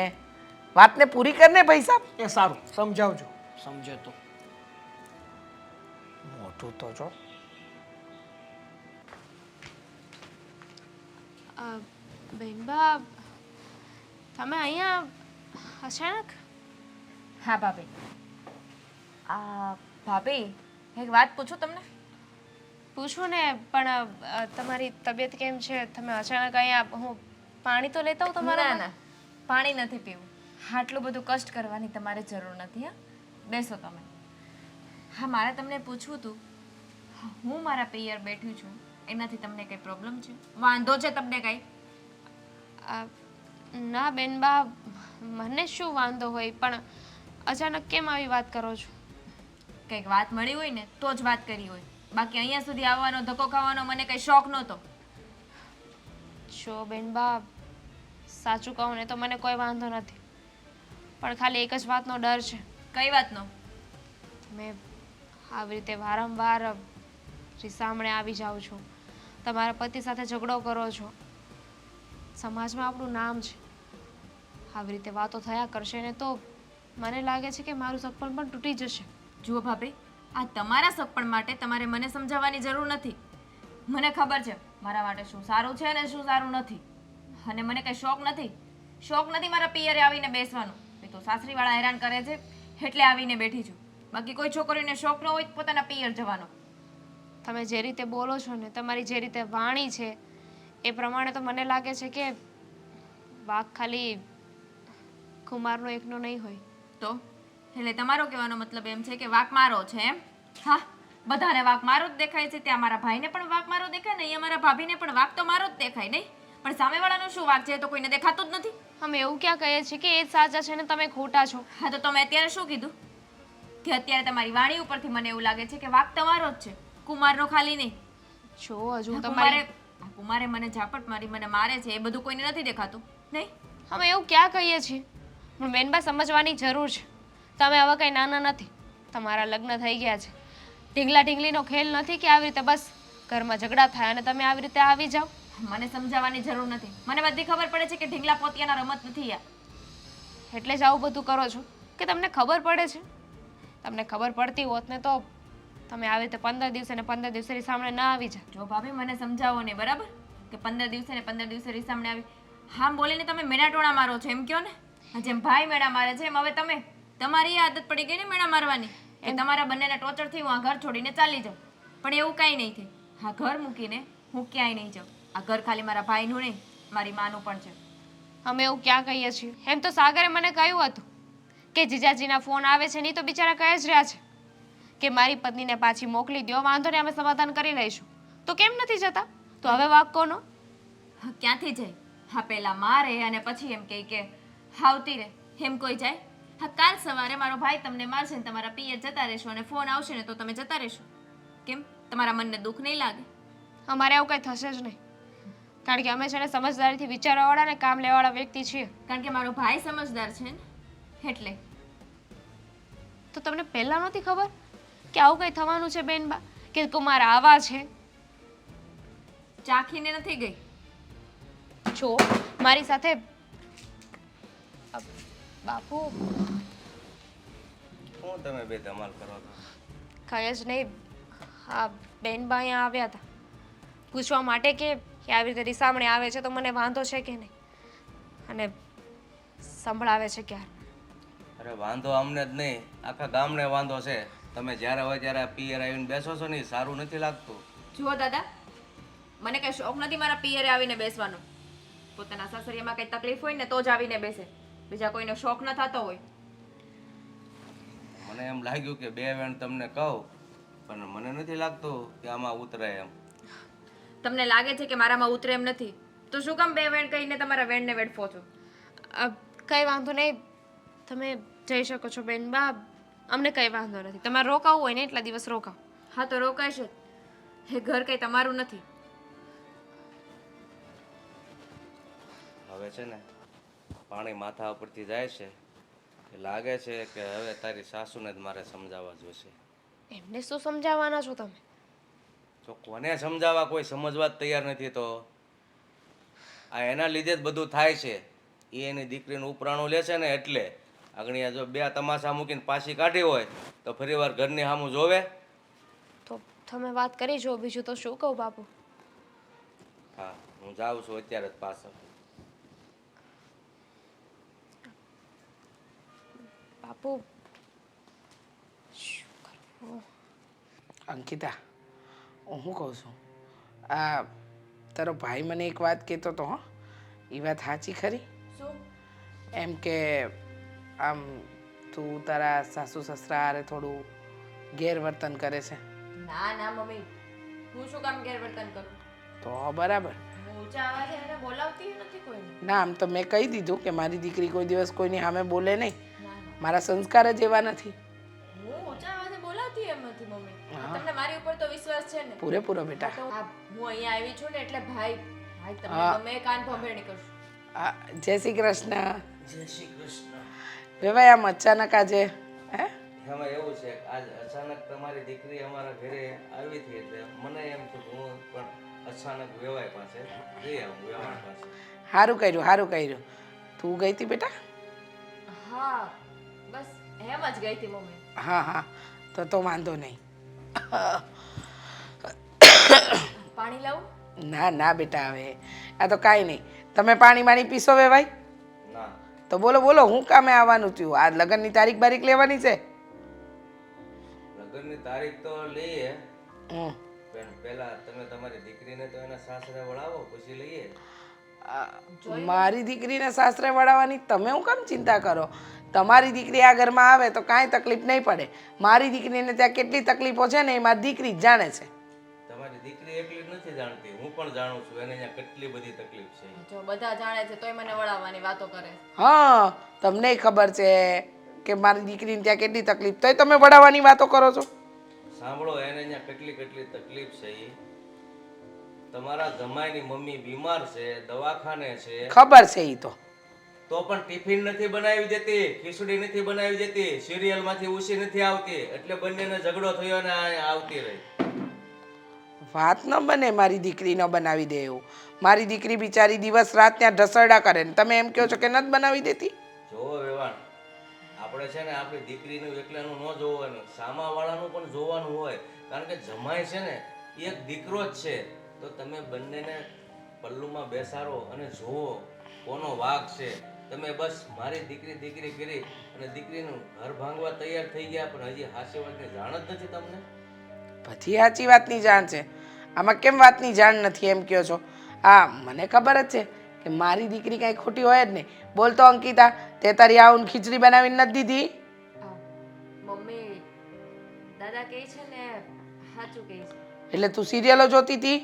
વાતને પૂરી કરને ભાઈ સાહેબ. એ સારું, સમજાવજો. સમજે તો. મોટું તો જો. બેનબા, તમે અહીંયા અચાનક? હા ભાભી. ભાભી એક વાત પૂછું તમને? પૂછો ને, પણ તમારી તબિયત કેમ છે? તમે અચાનક અહીંયા, હું પાણી તો લેતા હું તમારા? ના પાણી નથી પીવું. આટલું બધું કષ્ટ કરવાની તમારે જરૂર નથી. હા, બેસો તમે. હા, મારે તમને પૂછવું હતું, હું મારા પિયર બેઠું છું એનાથી તમને કંઈ પ્રોબ્લેમ છે? વાંધો છે તમને કંઈ? ના બેનબા, મને શું વાંધો હોય, પણ અચાનક કેમ આવી વાત કરો છો? કંઈક વાત મળી હોય ને તો જ વાત કરી હોય. બાકી અહીંયા સુધી આવવાનો ધક્કો ખાવાનો મને કંઈ શોખ નહોતો. જો બેનબા, સાચું કહું ને તો મને કોઈ વાંધો નથી, પણ ખાલી એક જ વાતનો ડર છે. કઈ વાતનો? તમે આવી રીતે વારંવાર રીસામણે આવી જાઓ છો, તમારા પતિ સાથે ઝઘડો કરો છો, સમાજમાં આપણું નામ છે. આવી રીતે વાતો થયા કરશે ને તો મને લાગે છે કે મારું સપનું પણ તૂટી જશે. જુઓ ભાભી, આ તમારા સપન માટે તમારે મને સમજાવવાની જરૂર નથી. મને ખબર છે મારા માટે શું સારું છે ને શું સારું નથી. અને મને કંઈ શોખ નથી મારા પિયરે આવીને બેસવાનો. એ તો સાસરીવાળા હેરાન કરે છે એટલે આવીને બેઠી છું. બાકી કોઈ છોકરીને શોખ ન હોય પોતાના પિયર જવાનો. તમે જે રીતે બોલો છો ને, તમારી જે રીતે વાણી છે એ પ્રમાણે તો મને લાગે છે કે વાક ખાલી કુમારનો એકનો નહીં હોય. તો એટલે તમારો કહેવાનો મતલબ એમ છે કે વાક મારો છે એમ? હા, બધાને વાક મારો જ દેખાય છે. ત્યાં મારા ભાઈને પણ વાક મારો દેખાય ને અહીંયા મારા ભાભીને પણ વાક તો મારો જ દેખાય નહીં. પણ સામેવાળાનો શું વાક છે તો કોઈને દેખાતું જ નથી. અમે એવું ક્યાં કહીએ છીએ કે એ જ સાચા છે ને તમે ખોટા છો? હા, તો તમે અત્યારે શું કીધું? કે અત્યારે તમારી વાણી ઉપરથી મને એવું લાગે છે કે વાક તમારો જ છે, કુમારનો ખાલી નહીં. જો હજુ તમારે કુમારે મને ઝાપટ મારી, મને મારે છે, એ બધું કોઈને નથી દેખાતું નહીં? અમે એવું ક્યાં કહીએ છીએ? પણ બેનબા, સમજવાની જરૂર છે. તમે હવે કંઈ નાના નથી. તમારા લગ્ન થઈ ગયા છે. ઢીંગલા ઢીંગલીનો ખેલ નથી કે આવી રીતે બસ ઘરમાં ઝઘડા થાય અને તમે આવી રીતે આવી જાઓ. મને સમજાવવાની જરૂર નથી. મને બધી ખબર પડે છે કે ઢીંગલા પોતિયાના રમત નથી યાર. એટલે જ આવું બધું કરો છો કે તમને ખબર પડે છે? તમને ખબર પડતી હોત ને તો તમે આવી રીતે 15 દિવસે ને 15 દિવસે સામે ના આવી જાત. જો ભાભી મને સમજાવો ને બરાબર, કે 15 દિવસે ને 15 દિવસે રીસામણે આવી હા બોલીને તમે મેણા ટોણા મારો છો એમ કહો ને. જેમ ભાઈ મેણા મારે છે એમ હવે તમે તમારી આદત પડી ગઈ ને મેણા મારવાની. કે તમારા બંનેના ટોર્ચરથી હું આ ઘર છોડીને ચાલી જાઉં. પણ એવું કાંઈ નહીં થાય. હા, ઘર મૂકીને હું ક્યાંય નહીં જાઉં. આ ઘર ખાલી મારા ભાઈનું નહીં મારી માનું પણ છે. અમે એવું ક્યાં કહીએ છીએ? એમ તો સાગરે મને કહ્યું હતું કે જીજાજીના ફોન આવે છે નહીં તો બિચારા કહે જ રહ્યા છે કે મારી પત્નીને પાછી મોકલી દો, વાંધો નહીં, અમે સમાધાન કરી લઈશું. તો કેમ નથી જતા? તો હવે વાક કોનો? ક્યાંથી જાય? હા, પહેલા મારે અને પછી એમ કહે કે આવતી રહે એમ કોઈ જાય? હા, કાલ સવારે મારો ભાઈ તમને મારશે ને તમારા પિયર જતા રહેશો અને ફોન આવશે ને તો તમે જતા રહેશો. કેમ? તમારા મનને દુઃખ નહીં લાગે? અમારે એવું કંઈ થશે જ નહીં, કારણ કે અમે છે ને સમજદારીથી વિચારવાવાળા ને કામ લેવાવાળા વ્યક્તિ છીએ. કારણ કે મારો ભાઈ સમજદાર છે ને એટલે. તો તમને પહેલા નહોતી ખબર કે આવું કંઈ થવાનું છે બેનબા, કે કુમાર આવા છે? ચાખીને નથી ગઈ. જો મારી સાથે બાપુ શું તમે બે ધમાલ કરો છો? કઈ જ નહીં. હા, બેનબા અહીંયા આવ્યા હતા પૂછવા માટે કે આવી રીતે રીસામણે આવે છે તો મને વાંધો છે કે નહીં, અને સંભળાવે છે ક્યારે. અરે વાંધો અમને જ નહીં, આખા ગામને વાંધો છે. તમે જ્યારે હોય ત્યારે આ પિયર આવીને બેસો છો ને એ સારું નથી લાગતું. જુઓ દાદા, મને કઈ શોખ નથી મારા પિયરે આવીને બેસવાનો. પોતાના સાસરિયામાં કઈ તકલીફ હોય ને તો જ આવીને બેસે, બીજા કોઈનો શોખ ન થતો હોય. મને એમ લાગ્યું કે બે વેણ તમને કહું, પણ મને નથી લાગતું કે આમાં ઉતરે એમ. તમને લાગે છે કે મારામાં ઉતરે એમ નથી તો શું કામ બે વેણ કહીને તમારા વેણને વેડફો છો? કંઈ વાંધો નહીં, તમે જઈ શકો છો બેનબા, અમને કંઈ વાંધો નથી. તમારે રોકાવું હોય ને એટલા દિવસ રોકાવ. હા તો રોકાય છે. એ ઘર કઈ તમારું નથી. હવે છે ને પાણી માથા ઉપરથી જાય છે, એ લાગે છે કે હવે તારી સાસુને જ મારે સમજાવવા જોશે. એમને શું સમજાવવાના છો તમે? જો કોને સમજાવવા, કોઈ સમજવા જ તૈયાર નથી. તો આ એના લીધે જ બધું થાય છે. એ એની દીકરીનું ઉપરાણું લે છે ને એટલે. આગળ જો બે તમાશા મૂકીને પાછી કાઢી હોય તો ફરીવાર ઘરની સામું જોવે. તો તમે વાત કરી જો, બીજું તો શું કહું બાપુ. હા, હું જાઉં છું અત્યારે જ પાછળ. બાપુ શું કરવું? અંકિતા, હું શું કહું છું, આ તારો ભાઈ મને એક વાત કહેતો હતો, હો, એ વાત સાચી ખરી? શું? એમ કે આમ તું તારા સાસુ સસરા હારે થોડું ગેરવર્તન કરે છે. ના ના મમ્મી, હું શું કામ ગેરવર્તન કરું? તો બરાબર. હું ઊંચા અવાજે એને બોલાવતી નથી કોઈને. ના, આમ તો મેં કહી દીધું કે મારી દીકરી કોઈ દિવસ કોઈની સામે બોલે નહીં. ના ના, મારા સંસ્કાર જ એવા નથી. હું ઊંચા અવાજે બોલાવતી એમ નથી મમ્મી. તમને મારી ઉપર તો વિશ્વાસ છે ને? પૂરેપૂરો બેટા. તો હા, હું અહીંયા આવી છું ને એટલે ભાઈ ભાઈ તમને હા. ગમે એ કાન ભંભેરણી કરશું. જય શ્રી કૃષ્ણ. જય શ્રી કૃષ્ણ. વેવાય આમ અચાનક આજે હે? એમાં એવું છે કે આજ અચાનક તમારી દીકરી અમારા ઘરે આવી હતી એટલે મને એમ થયું કે હું પણ અચાનક વેવાય પાસે જઈ આવું, વેવાય પાસે. સારું કર્યું, સારું કર્યું. તું ગઈ હતી બેટા? હા, બસ એમ જ ગઈ હતી મમ્મી. હા હા, તો વાંધો નહીં. પાણી લાવું? ના ના બેટા, હવે આ તો કાંઈ નહીં. તમે પાણી પીશો વેવાય? ના, તો બોલો બોલો, હું કામે આવવાનું થયું? આ લગ્નની તારીખ બારીખ લેવાની છે? લગ્નની તારીખ તો લઈએ, હમ. પણ પહેલા તમે તમારી દીકરીને તો એના સાસરે વળાવો પછી લઈએ. મારી દીકરીને સાસરે વળાવવાની તમે હું કામ ચિંતા કરો? તમારી દીકરી આ ઘરમાં આવે તો કાંઈ તકલીફ નહીં પડે. મારી દીકરીને ત્યાં કેટલી તકલીફો છે ને એ મારી દીકરી જ જાણે છે. તમારી દીકરી એકલી જ નથી જાણતી, હું પણ જાણું છું એને અહીંયા કેટલી બધી તકલીફ છે. જો બધા જાણે છે તોય મને વળાવવાની વાતો કરે. હા, તમને ખબર છે કે મારી દીકરીને ત્યાં કેટલી તકલીફ, તોય તમે વળાવવાની વાતો કરો છો. સાંભળો, એને અહીંયા કેટલી કેટલી તકલીફ છે. ઈ તમારા જમાઈની મમ્મી બીમાર છે, દવાખાને છે, ખબર છે એ તો પણ ટિફિન નથી બનાવી દેતી, ખીચડી નથી બનાવી દેતી, સિરિયલ માંથી ઉસી નથી આવતી, એટલે બંનેને ઝઘડો થયો ને આ આવતી રહી. વાત ન બને મારી દીકરી ન બનાવી દે એવું. મારી દીકરી બિચારી દિવસ રાત ત્યાં ઢસરડા કરે ને તમે એમ કહો છો કે નથી બનાવી દેતી? જોવો વેવાણ, આપણે છે ને આપણી દીકરીનું એકલાનું ન જોવાનું, સામાવાળાનું પણ જોવાનું હોય. કારણ કે જમાઈ છે ને એ એક દીકરો જ છે. તો તમે બંનેને પલ્લુમાં બેસાડો અને જુઓ કોનો વાંક છે. તમે બસ મારી દીકરી દીકરી કરી અને દીકરીનું ઘર ભાંગવા તૈયાર થઈ ગયા, પણ હજી હાસ્ય વાતની જાણ જ નથી તમને. બધી સાચી વાતની જાણ છે, આમાં કેમ વાતની જાણ નથી એમ કહો છો? હા, મને ખબર જ છે કે મારી દીકરી કાંઈ ખોટી હોય જ નહીં. બોલતો અંકિતા, તે તારી આવું ખીચડી બનાવીને નથી દીધી? મમ્મી, દાદા કહે છે ને સાચું કહે છે. એટલે તું સિરિયલો જોતી હતી?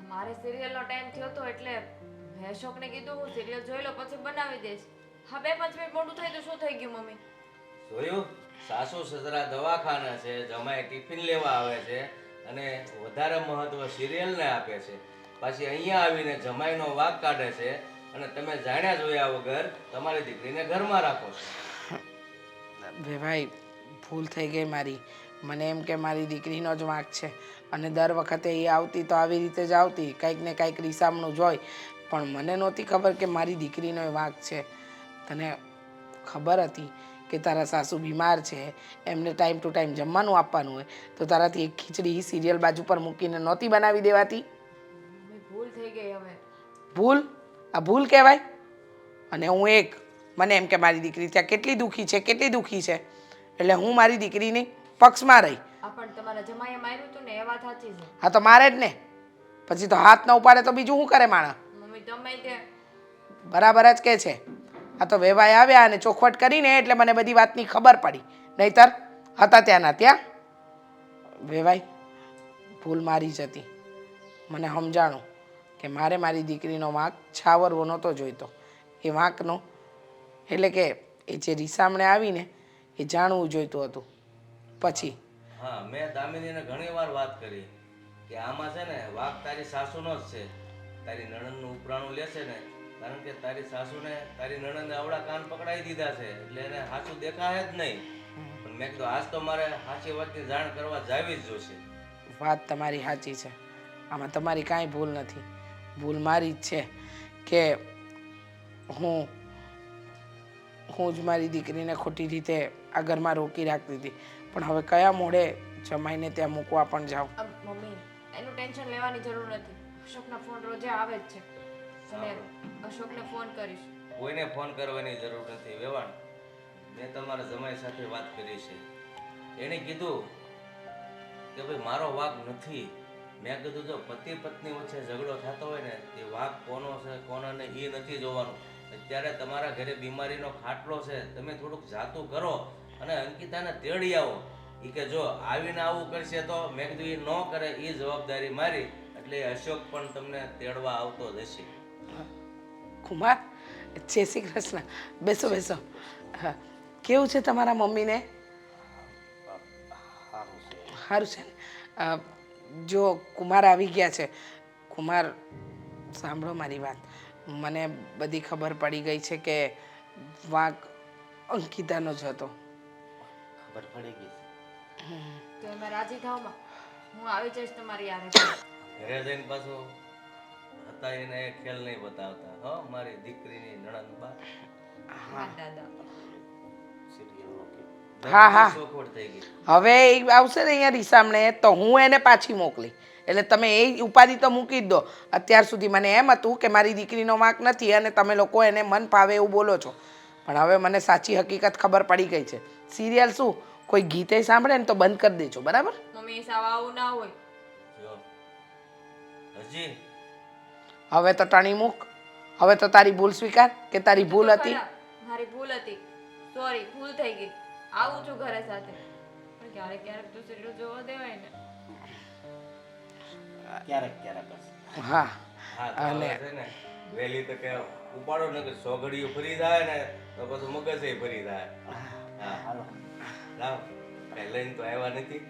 મારે સિરિયલનો ટાઈમ થયો તો એટલે મેં અશોકને કીધું હું સિરિયલ જોઈ લો પછી બનાવી દઈશ. હા, 2-5 મિનિટ મોડું થાય તો શું થઈ ગયું મમ્મી? જોયું, સાસુ સસરા દવાખાના છે, જમાઈ ટિફિન લેવા આવે છે અને વધારે મહત્વ સિરિયલને આપે છે. પાછી અહીંયા આવીને જમાઈનો વાંક કાઢે છે અને તમે જાણ્યા જોયા વગર તમારી દીકરીને ઘરમાં રાખો છો. બે ભાઈ, ભૂલ થઈ ગઈ મારી. મને એમ કે મારી દીકરીનો જ વાંક છે અને દર વખતે એ આવતી તો આવી રીતે જ આવતી, કંઈક ને કંઈક રીસામણું જોઈ, પણ મને નહોતી ખબર કે મારી દીકરીનો એ વાંક છે. તને ખબર હતી કે તારા સાસુ બીમાર છે, એમને ટાઈમ ટુ ટાઈમ જમવાનું આપવાનું હોય, તો તારાથી એક ખીચડી સિરિયલ બાજુ પર મૂકીને નહોતી બનાવી દેવાતી? મમ્મી, ભૂલ થઈ ગઈ હવે. ભૂલ? આ ભૂલ કહેવાય? અને હું મને એમ કે મારી દીકરી ત્યાં કેટલી દુઃખી છે, કેટલી દુઃખી છે, એટલે હું મારી દીકરીની પક્ષમાં રહી. આ પણ તમારા જમાઈએ માર્યું હતું ને એ વાત સાચી છે. હા તો મારે જ ને, પછી તો હાથ ન ઉપાડે તો બીજું શું કરે માણસ? મમ્મી, તમે તે બરાબર જ કે છે. આ તો વેવાય આવ્યા અને ચોખવટ કરીને એટલે મને બધી વાતની ખબર પડી, નહીતર હતા ત્યાંના ત્યાં. વેવાય ભૂલ મારી જ હતી. મને સમજાણું કે મારે મારી દીકરીનો વાંક છાવરવો નહોતો જોઈતો. એ વાંકનો એટલે કે એ જે રીસામણે આવીને એ જાણવું જોઈતું હતું. પછી હા, મેં દામિનીને ઘણી વાર વાત કરી કે આમાં છે ને વાક તારી સાસુનો જ છે. તારી નણંદનું ઉપરાણું લેશે ને, કારણ કે તારી સાસુને તારી નણંદે આવડા કાન પકડાઈ દીધા છે એટલે એને સાચું દેખાય જ નહીં. પણ મેં કીધું આજ તો મારે સાચી વાતની જાણ કરવા જાવી જ જોશે. વાત તમારી સાચી છે. આમાં તમારી કાંઈ ભૂલ નથી. ભૂલ મારી જ છે કે હું જ મારી દીકરીને ખોટી રીતે આ ઘરમાં રોકી રાખતી હતી. પણ હવે કયા મોઢે જમાઈને ત્યાં મૂકવા પણ જાઉં. મમ્મી એનું ટેન્શન લેવાની જરૂર નથી. અશોકના ફોન રોજે આવે જ છે અને અશોકને ફોન કરીશ. કોઈને ફોન કરવાની જરૂર નથી વેવાણ. મેં તમારા જમાઈ સાથે વાત કરી છે. એણે કીધું કે ભાઈ મારો વાંક નથી. મેં કીધું જો પતિ પત્ની વચ્ચે ઝઘડો થતો હોય ને એ વાંક કોનો છે કોનો ને એ નથી જોવાનું. અત્યારે તમારા ઘરે બીમારીનો ખાટલો છે, તમે થોડુંક જાતું કરો અને અંકિતાને તેડી આવો. એ કે જો આવીને આવું કરશે તો મેં કીધું એ ન કરે, એ જવાબદારી મારી. એટલે અશોક પણ તમને તેડવા આવતો જ હશે. કુમાર, જય શ્રી કૃષ્ણ. બેસો બેસો. હા, કેવું છે તમારા મમ્મીને? સારું છે ને? જો કુમાર આવી ગયા છે. કુમાર સાંભળો મારી વાત. મને બધી ખબર પડી ગઈ છે કે વાંક અંકિતાનો જ હતો. ખબર પડી ગઈ. તો એમાં રાજી થાવમાં હું આવી જઈશ તમારી યારે. ઘરે જઈને પાછું હતા એને એ ખેલ નહીં બતાવતા હો મારી દીકરીની નણંદ બા. હા દાદા. હા, હા. ચોખવટ થઈ ગઈ. હવે એ આવશે ને અહીંયા રીસામણે તો હું એને પાછી મોકલી. એટલે તમે એ ઉપાધિ તો મૂકી જ દો. અત્યાર સુધી મને એમ હતું કે મારી દીકરીનો વાંક નથી અને તમે લોકો એને મન ફાવે એવું બોલો છો. પણ હવે મને સાચી હકીકત ખબર પડી ગઈ છે. સિરિયલ શું, કોઈ ગીતે સાંભળે ને તો બંધ કરી દેજો, બરાબર? મમ્મી સાવ આવું ના હોય. જો હજી હવે તો ટણી મૂક. હવે તો તારી ભૂલ સ્વીકાર કે તારી ભૂલ હતી. ખરા, મારી ભૂલ હતી. સોરી, ભૂલ થઈ ગઈ. આવું છું ઘરે સાથે. પણ ક્યારેક ક્યારેક તો સિરિયલ જોવા દેવાય ને. ક્યારેક ક્યારેક હશે. હા, હા તો હવે છે ને વહેલી તો કે ઉપાડો ને કે સોઘડીયું ફરી જાય ને તો પછી મગજે ફરી જાય. હા હાલો. લાવ કઈ લઈને તો આવ્યા નથી.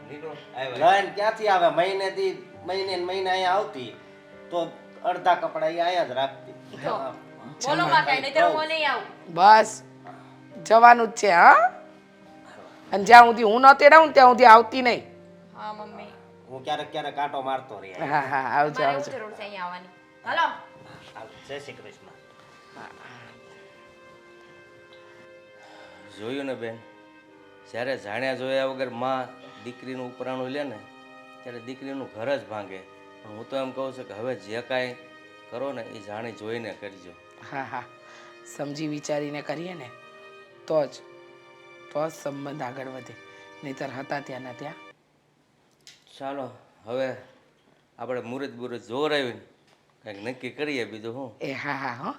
નીકળો આવ્યા. લાઈન ક્યાંથી આવે? મહિને ને મહિને અહીંયા આવતી તો અડધા કપડા એ અહીંયા જ રાખતી. બોલો માં કઈ નહીં હું નહીં આવું. બસ જવાનું જ છે. હા, અને જ્યાં સુધી હું ન તેડાવું ને ત્યાં સુધી આવતી નહીં. હા મમ્મી. હું ક્યારેક ક્યારેક કાંટો મારતો રહી. હા હા, આવજો તમારે આવજો. એવું જરૂર છે અહીંયા આવવાની. હાલો. જય શ્રી કૃષ્ણ. જોયું ને બેન, જ્યારે જાણ્યા જોયા વગર માં દીકરીનું ઉપરાણું લે ને ત્યારે દીકરીનું ઘર જ ભાંગે. પણ હું તો એમ કહું છું કે હવે જે કાંઈ કરો ને એ જાણી જોઈને કરજો. હા હા, સમજી વિચારીને કરીએ ને તો જ સંબંધ આગળ વધે. નહીતર હતા ત્યાંના ત્યાં. ચાલો હવે આપણે મુહૂર્ત બુરત જોરાવીને કંઈક નક્કી કરીએ બીજું હું. એ હા હા હો.